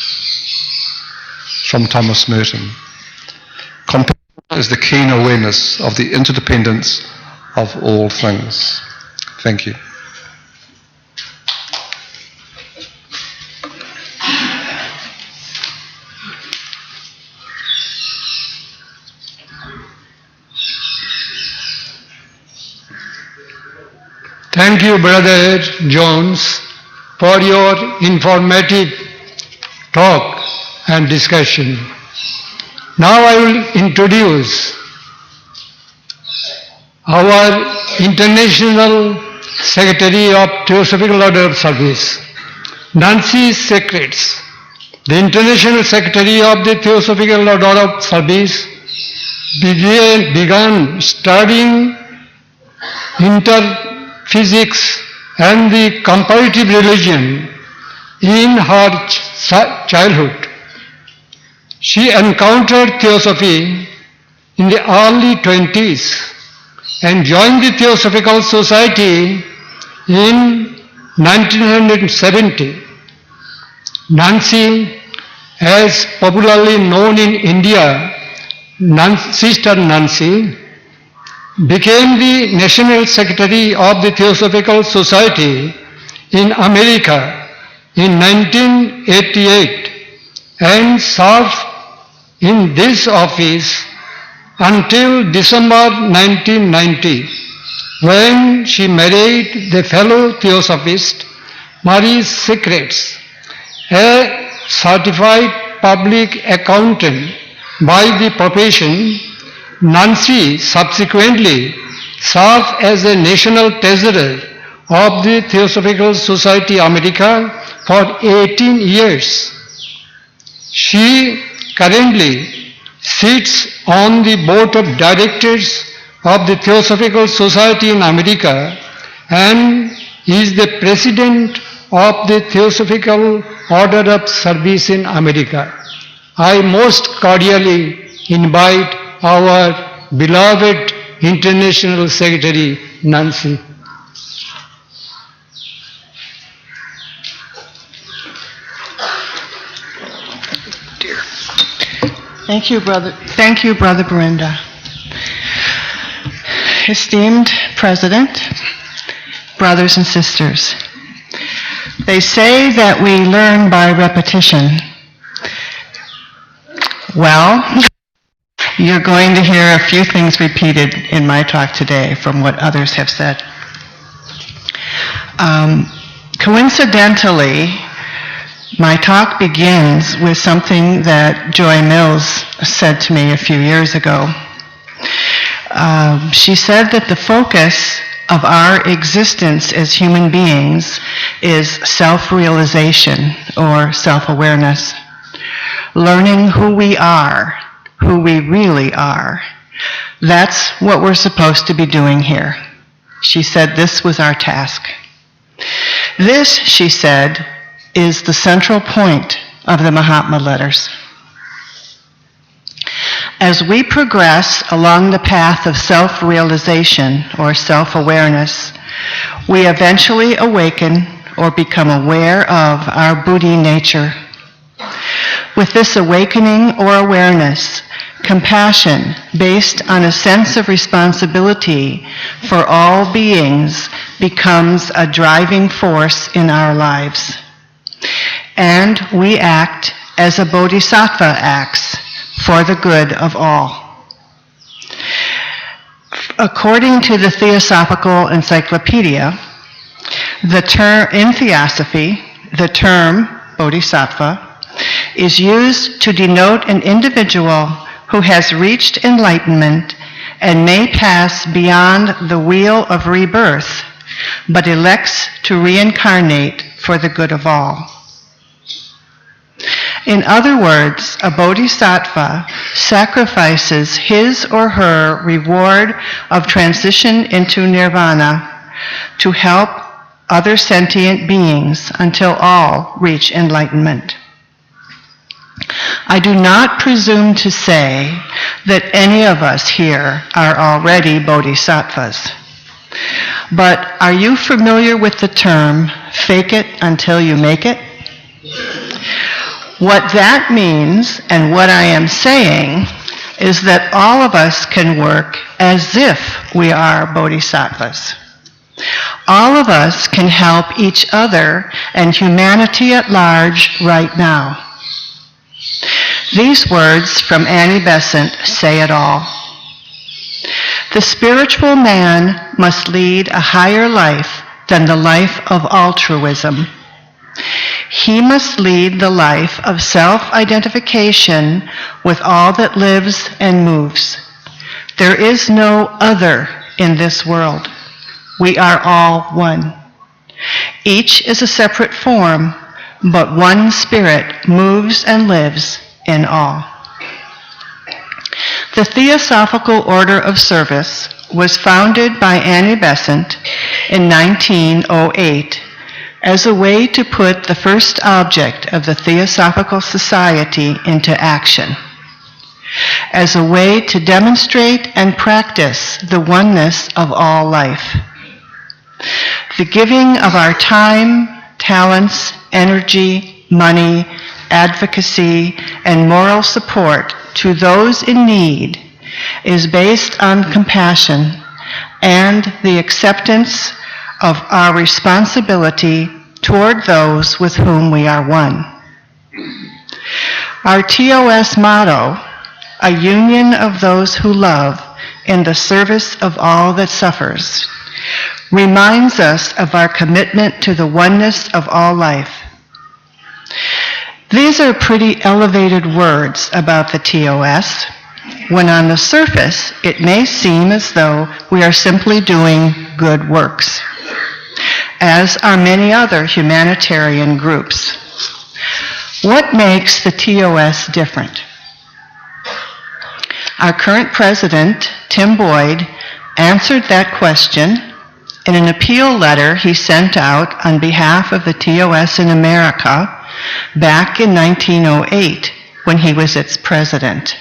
From Thomas Merton. Compassion is the keen awareness of the interdependence of all things. Thank you. Thank you, Brother Jones, for your informative talk and discussion. Now I will introduce our International Secretary of Theosophical Order of Service, Nancy Secrest. The International Secretary of the Theosophical Order of Service began studying interphysics and the comparative religion in her childhood. She encountered Theosophy in the early 20s and joined the Theosophical Society in 1970. Nancy, as popularly known in India, Sister Nancy, became the National Secretary of the Theosophical Society in America in 1988 and served in this office until December 1990, when she married the fellow Theosophist Marie Secrest, a certified public accountant by the profession. Nancy subsequently served as a national treasurer of the Theosophical Society America for 18 years. She currently sits on the board of directors of the Theosophical Society in America and is the president of the Theosophical Order of Service in America. I most cordially invite our beloved International Secretary Nancy. Thank you, Brother Birendra. Esteemed President, brothers and sisters, they say that we learn by repetition. Well, you're going to hear a few things repeated in my talk today from what others have said. Coincidentally, my talk begins with something that Joy Mills said to me a few years ago. She said that the focus of our existence as human beings is self-realization or self-awareness. Learning who we are, who we really are. That's what we're supposed to be doing here. She said this was our task. This, she said, is the central point of the Mahatma letters. As we progress along the path of self-realization or self-awareness, we eventually awaken or become aware of our Buddhi nature. With this awakening or awareness, compassion based on a sense of responsibility for all beings becomes a driving force in our lives. And we act as a bodhisattva acts for the good of all. According to the Theosophical Encyclopedia, in Theosophy, the term bodhisattva is used to denote an individual who has reached enlightenment and may pass beyond the wheel of rebirth, but elects to reincarnate for the good of all. In other words, a bodhisattva sacrifices his or her reward of transition into nirvana to help other sentient beings until all reach enlightenment. I do not presume to say that any of us here are already bodhisattvas. But are you familiar with the term, fake it until you make it? What that means, and what I am saying, is that all of us can work as if we are bodhisattvas. All of us can help each other and humanity at large right now. These words from Annie Besant say it all. The spiritual man must lead a higher life than the life of altruism. He must lead the life of self-identification with all that lives and moves. There is no other in this world. We are all one. Each is a separate form, but one spirit moves and lives in all. The Theosophical Order of Service was founded by Annie Besant in 1908 as a way to put the first object of the Theosophical Society into action, as a way to demonstrate and practice the oneness of all life. The giving of our time, talents, energy, money, advocacy, and moral support to those in need is based on compassion and the acceptance of our responsibility toward those with whom we are one. Our TOS motto, a union of those who love in the service of all that suffers, reminds us of our commitment to the oneness of all life. These are pretty elevated words about the TOS, when on the surface it may seem as though we are simply doing good works, as are many other humanitarian groups. What makes the TOS different? Our current president, Tim Boyd, answered that question in an appeal letter he sent out on behalf of the TOS in America back in 1908 when he was its president.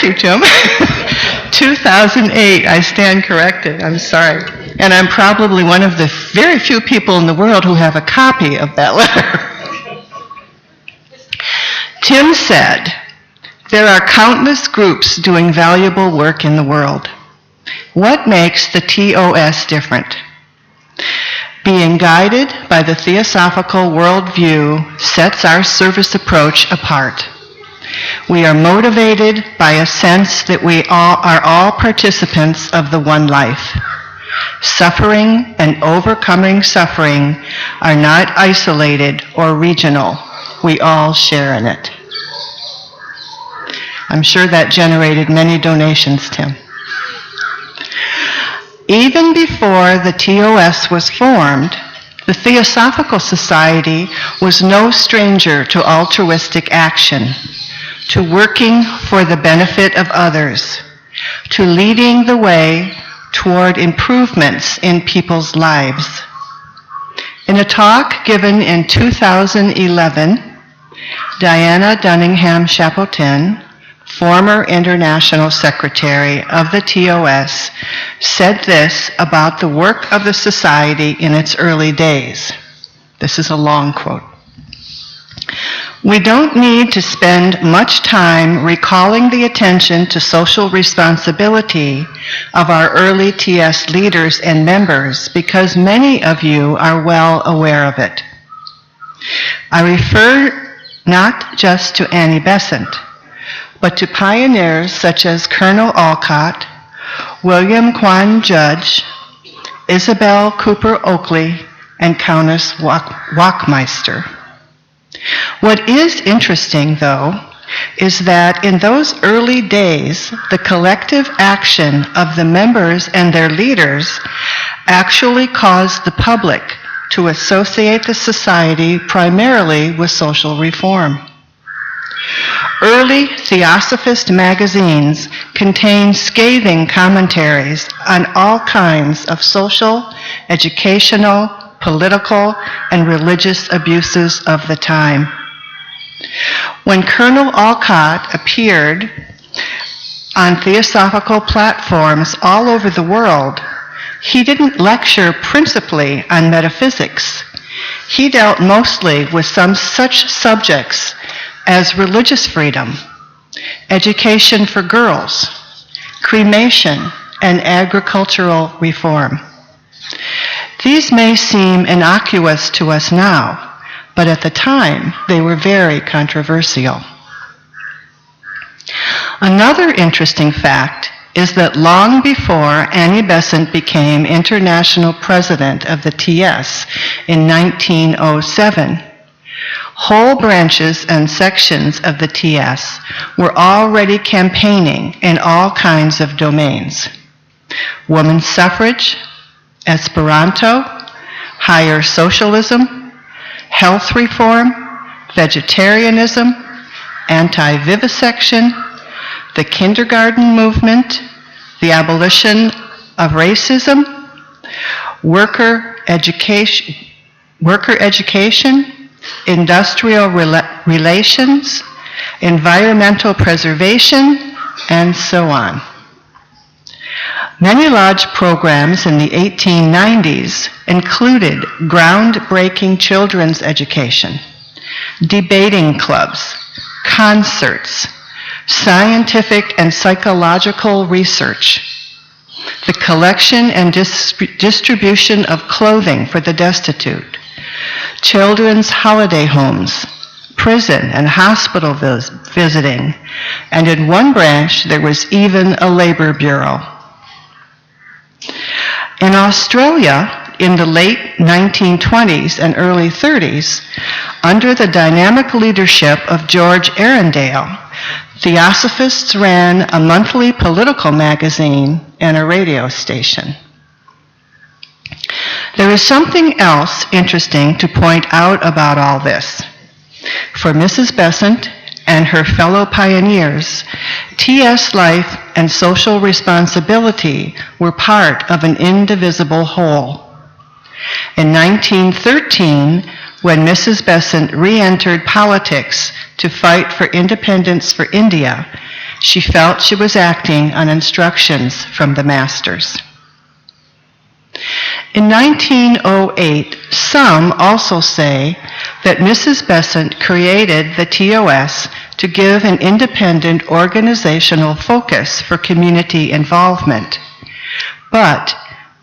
correct you, Tim. 2008, I stand corrected, I'm sorry. And I'm probably one of the very few people in the world who have a copy of that letter. Tim said, "There are countless groups doing valuable work in the world. What makes the TOS different? Being guided by the Theosophical worldview sets our service approach apart. We are motivated by a sense that we are all participants of the one life. Suffering and overcoming suffering are not isolated or regional. We all share in it." I'm sure that generated many donations, Tim. Even before the TOS was formed, the Theosophical Society was no stranger to altruistic action, to working for the benefit of others, to leading the way toward improvements in people's lives. In a talk given in 2011, Diana Dunningham-Chapotin, former International Secretary of the TOS, said this about the work of the Society in its early days. This is a long quote. "We don't need to spend much time recalling the attention to social responsibility of our early TS leaders and members because many of you are well aware of it. I refer not just to Annie Besant, but to pioneers such as Colonel Olcott, William Quan Judge, Isabel Cooper Oakley, and Countess Walkmeister. What is interesting, though, is that in those early days, the collective action of the members and their leaders actually caused the public to associate the society primarily with social reform. Early Theosophist magazines contained scathing commentaries on all kinds of social, educational, political, and religious abuses of the time. When Colonel Olcott appeared on Theosophical platforms all over the world, he didn't lecture principally on metaphysics. He dealt mostly with some such subjects as religious freedom, education for girls, cremation, and agricultural reform. These may seem innocuous to us now, but at the time they were very controversial. Another interesting fact is that long before Annie Besant became international president of the TS in 1907, whole branches and sections of the TS were already campaigning in all kinds of domains: women's suffrage, Esperanto, higher socialism, health reform, vegetarianism, anti-vivisection, the kindergarten movement, the abolition of racism, worker education, industrial relations, environmental preservation, and so on. Many large programs in the 1890s included groundbreaking children's education, debating clubs, concerts, scientific and psychological research, the collection and distribution of clothing for the destitute, children's holiday homes, prison and hospital visiting, and in one branch there was even a labor bureau. In Australia, in the late 1920s and early 30s, under the dynamic leadership of George Arundel, Theosophists ran a monthly political magazine and a radio station. There is something else interesting to point out about all this. For Mrs. Besant and her fellow pioneers, TS life and social responsibility were part of an indivisible whole. In 1913, when Mrs. Besant re-entered politics to fight for independence for India, She felt she was acting on instructions from the masters. In 1908, some also say that Mrs. Besant created the TOS to give an independent organizational focus for community involvement. But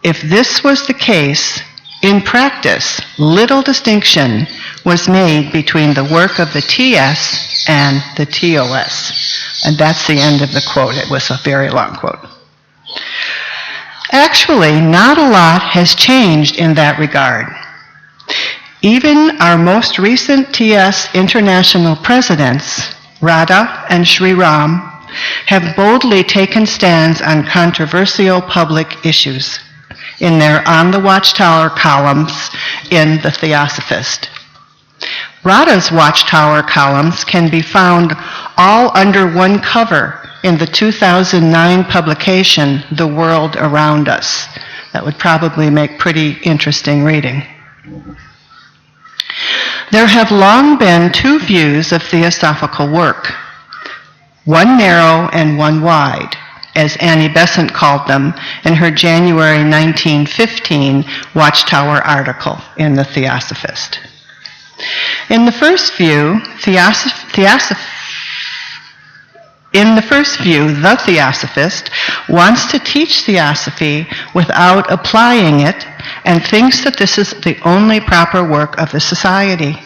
if this was the case, in practice, little distinction was made between the work of the TS and the TOS. And that's the end of the quote. It was a very long quote. Actually, not a lot has changed in that regard. Even our most recent TS international presidents, Radha and Sri Ram, have boldly taken stands on controversial public issues in their On the Watchtower columns in the Theosophist. Radha's Watchtower columns can be found all under one cover in the 2009 publication, The World Around Us. That would probably make pretty interesting reading. There have long been two views of theosophical work, one narrow and one wide, as Annie Besant called them in her January 1915 Watchtower article in the Theosophist. In the first view, the Theosophist wants to teach Theosophy without applying it and thinks that this is the only proper work of the society.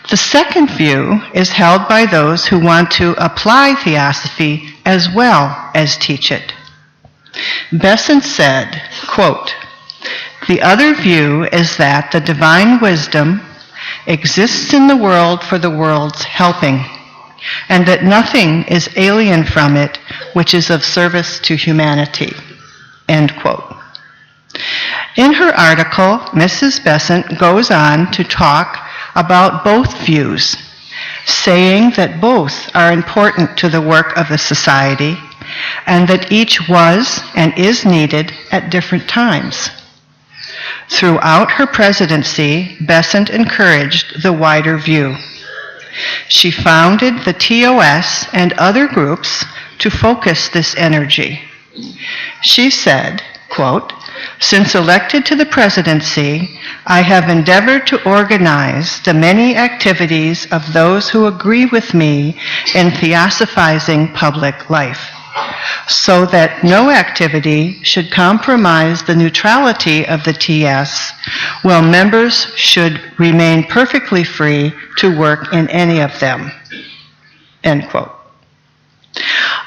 The second view is held by those who want to apply Theosophy as well as teach it. Besant said, quote, "The other view is that the divine wisdom exists in the world for the world's helping, and that nothing is alien from it which is of service to humanity." End quote. In her article, Mrs. Besant goes on to talk about both views, saying that both are important to the work of the society, and that each was and is needed at different times. Throughout her presidency, Besant encouraged the wider view. She founded the TOS and other groups to focus this energy. She said, quote, "Since elected to the presidency, I have endeavored to organize the many activities of those who agree with me in theosophizing public life, so that no activity should compromise the neutrality of the TS, while members should remain perfectly free to work in any of them." End quote.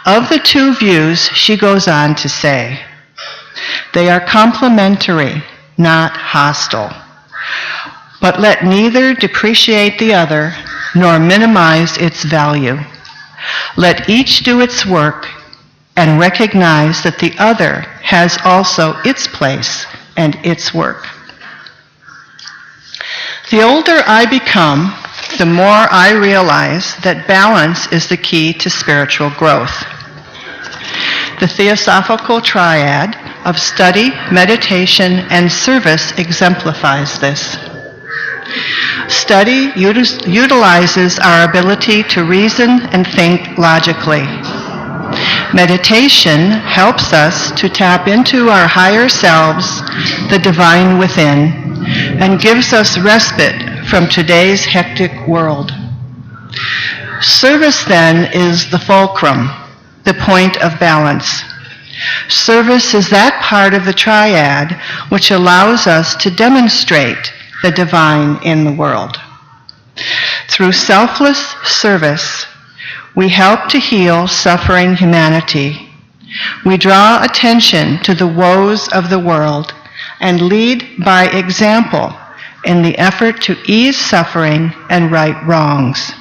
Of the two views, she goes on to say, "They are complementary, not hostile. But let neither depreciate the other, nor minimize its value. Let each do its work and recognize that the other has also its place and its work." The older I become, the more I realize that balance is the key to spiritual growth. The Theosophical triad of study, meditation, and service exemplifies this. Study utilizes our ability to reason and think logically. Meditation helps us to tap into our higher selves, the divine within, and gives us respite from today's hectic world. Service then is the fulcrum, the point of balance. Service is that part of the triad which allows us to demonstrate the divine in the world. Through selfless service, we help to heal suffering humanity. We draw attention to the woes of the world and lead by example in the effort to ease suffering and right wrongs.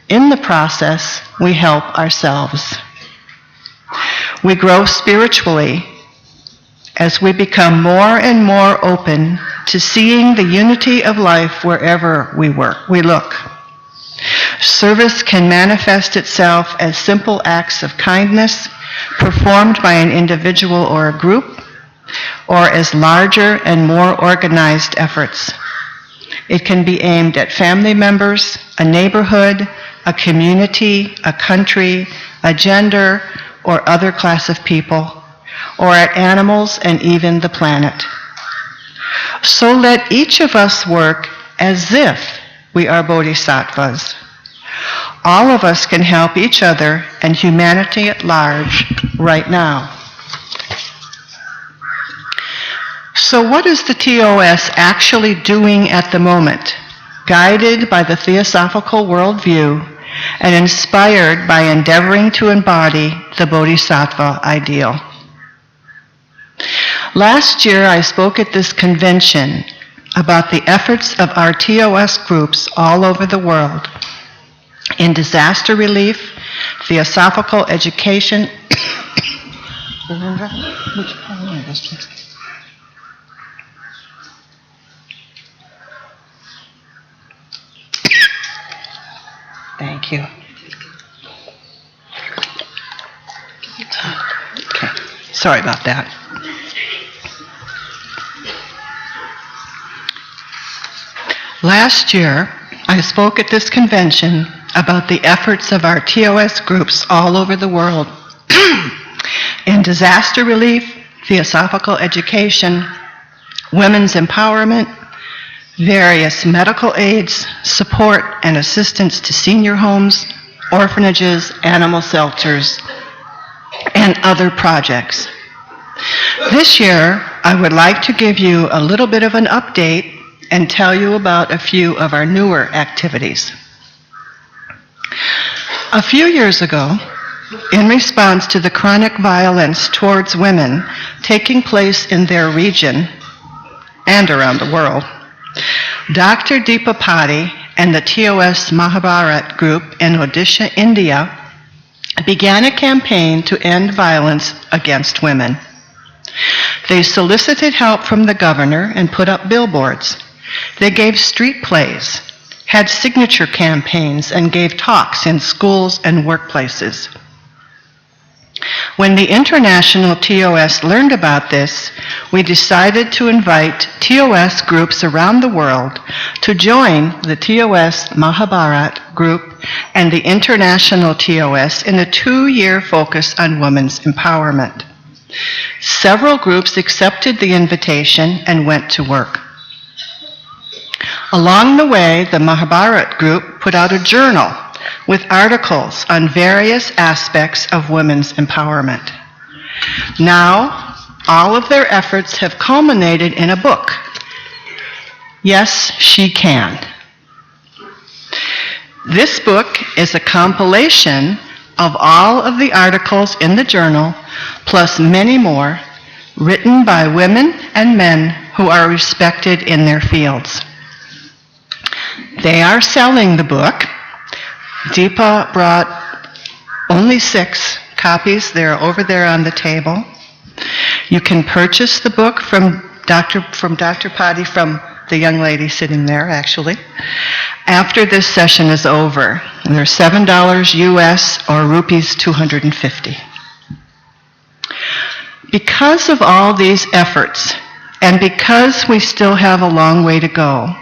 In the process, we help ourselves. We grow spiritually as we become more and more open to seeing the unity of life wherever we look. Service can manifest itself as simple acts of kindness performed by an individual or a group, or as larger and more organized efforts. It can be aimed at family members, a neighborhood, a community, a country, a gender, or other class of people, or at animals and even the planet. So let each of us work as if we are bodhisattvas. All of us can help each other and humanity at large right now. So what is the TOS actually doing at the moment, guided by the Theosophical worldview and inspired by endeavoring to embody the Bodhisattva ideal? Last year, I spoke at this convention about the efforts of our TOS groups all over the world in disaster relief, theosophical education. Birendra, would you call me this, please? Thank you. Okay, sorry about that. Last year, I spoke at this convention about the efforts of our TOS groups all over the world in disaster relief, theosophical education, women's empowerment, various medical aids, support and assistance to senior homes, orphanages, animal shelters, and other projects. This year, I would like to give you a little bit of an update and tell you about a few of our newer activities. A few years ago, in response to the chronic violence towards women taking place in their region and around the world, Dr. Dipapati and the TOS Mahabharat group in Odisha, India, began a campaign to end violence against women. They solicited help from the governor and put up billboards. They gave street plays, had signature campaigns, and gave talks in schools and workplaces. When the international TOS learned about this, we decided to invite TOS groups around the world to join the TOS Mahabharat group and the international TOS in a 2-year focus on women's empowerment. Several groups accepted the invitation and went to work. Along the way, the Mahabharat group put out a journal with articles on various aspects of women's empowerment. Now, all of their efforts have culminated in a book, Yes, She Can. This book is a compilation of all of the articles in the journal, plus many more, written by women and men who are respected in their fields. They are selling the book. Deepa brought only 6 copies. They're over there on the table. You can purchase the book from Dr. Patti, from the young lady sitting there, actually, after this session is over. And they're $7 US or rupees 250. Because of all these efforts, and because we still have a long way to go,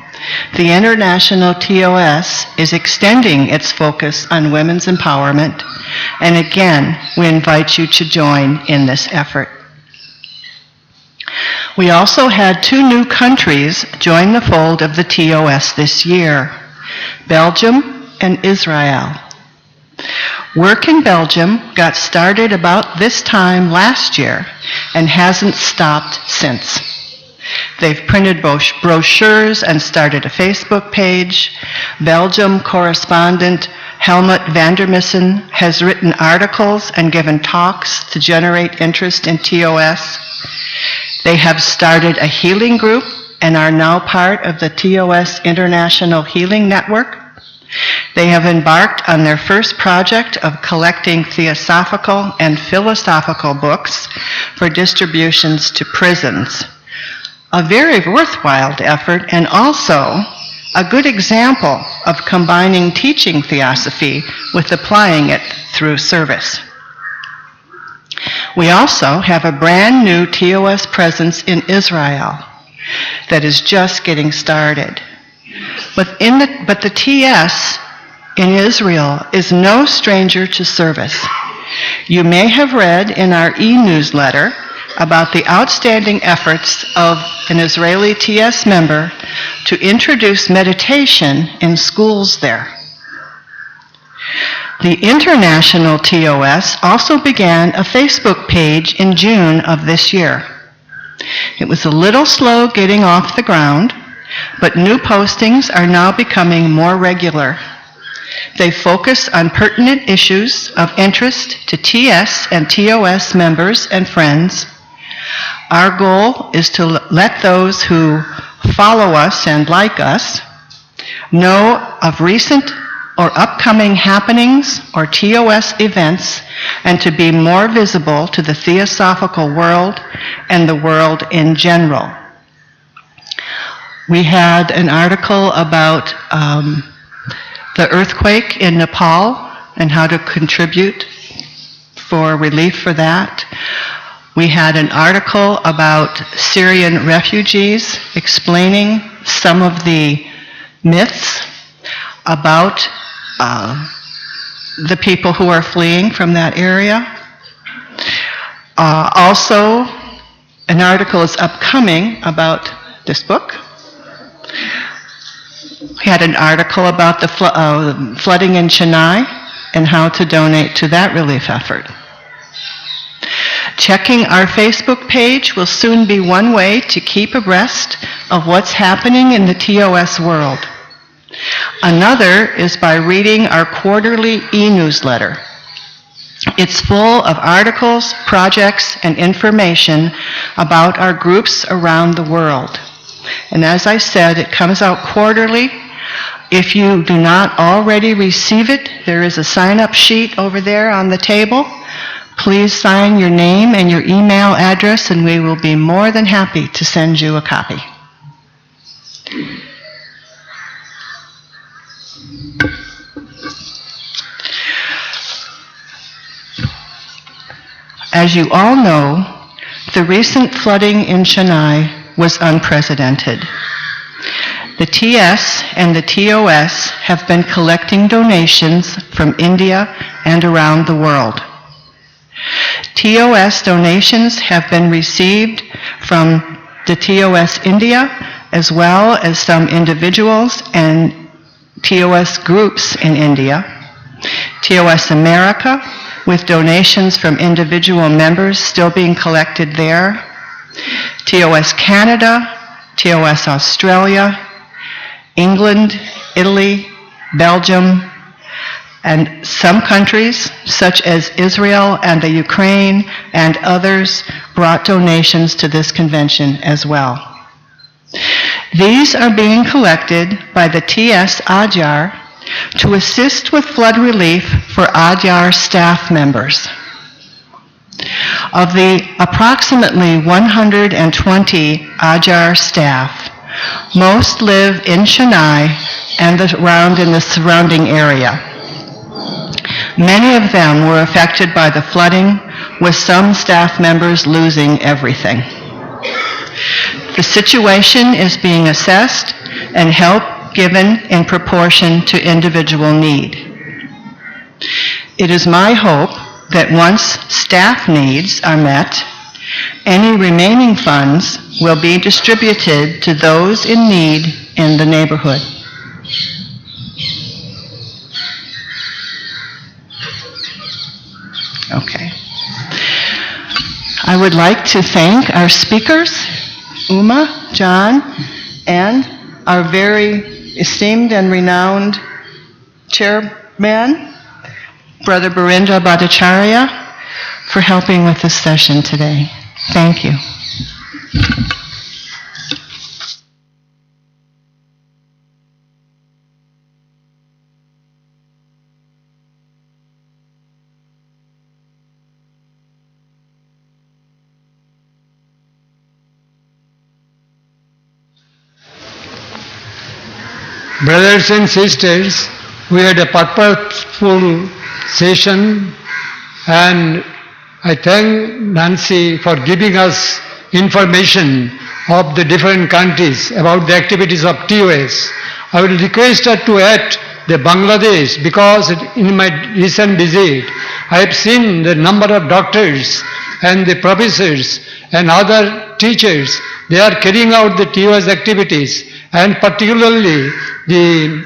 the International TOS is extending its focus on women's empowerment, and again, we invite you to join in this effort. We also had 2 new countries join the fold of the TOS this year, Belgium and Israel. Work in Belgium got started about this time last year and hasn't stopped since. They've printed brochures and started a Facebook page. Belgium correspondent Helmut Vandermissen has written articles and given talks to generate interest in TOS. They have started a healing group and are now part of the TOS International Healing Network. They have embarked on their first project of collecting theosophical and philosophical books for distributions to prisons. A very worthwhile effort, and also a good example of combining teaching theosophy with applying it through service. We also have a brand new TOS presence in Israel that is just getting started. But the TS in Israel is no stranger to service. You may have read in our e-newsletter about the outstanding efforts of an Israeli TS member to introduce meditation in schools there. The international TOS also began a Facebook page in June of this year. It was a little slow getting off the ground, but new postings are now becoming more regular. They focus on pertinent issues of interest to TS and TOS members and friends. Our goal is to let those who follow us and like us know of recent or upcoming happenings or TOS events, and to be more visible to the Theosophical world and the world in general. We had an article about the earthquake in Nepal and how to contribute for relief for that. We had an article about Syrian refugees explaining some of the myths about the people who are fleeing from that area. Also, an article is upcoming about this book. We had an article about the flooding in Chennai and how to donate to that relief effort. Checking our Facebook page will soon be one way to keep abreast of what's happening in the TOS world. Another is by reading our quarterly e-newsletter. It's full of articles, projects, and information about our groups around the world. And as I said, it comes out quarterly. If you do not already receive it, there is a sign-up sheet over there on the table. Please sign your name and your email address, and we will be more than happy to send you a copy. As you all know, the recent flooding in Chennai was unprecedented. The TS and the TOS have been collecting donations from India and around the world. TOS donations have been received from the TOS India, as well as some individuals and TOS groups in India. TOS America, with donations from individual members still being collected there. TOS Canada, TOS Australia, England, Italy, Belgium, and some countries, such as Israel and the Ukraine and others, brought donations to this convention as well. These are being collected by the TS Adyar to assist with flood relief for Adyar staff members. Of the approximately 120 Adyar staff, most live in Chennai and in the surrounding area. Many of them were affected by the flooding, with some staff members losing everything. The situation is being assessed and help given in proportion to individual need. It is my hope that once staff needs are met, any remaining funds will be distributed to those in need in the neighborhood. Okay. I would like to thank our speakers, Uma, John, and our very esteemed and renowned chairman, Brother Birendra Bhattacharyya, for helping with this session today. Thank you. Brothers and sisters, we had a purposeful session, and I thank Nancy for giving us information of the different countries about the activities of TOS. I will request her to add the Bangladesh, because in my recent visit, I have seen the number of doctors and the professors and other teachers, they are carrying out the TOS activities, and particularly the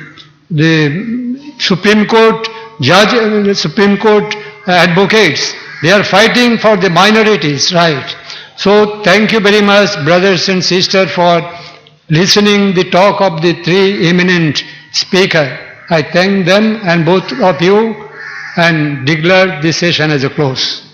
Supreme Court judge, Supreme Court advocates, they are fighting for the minorities' right. So thank you very much, brothers and sisters, for listening the talk of the three eminent speakers. I thank them and both of you and declare this session as a close.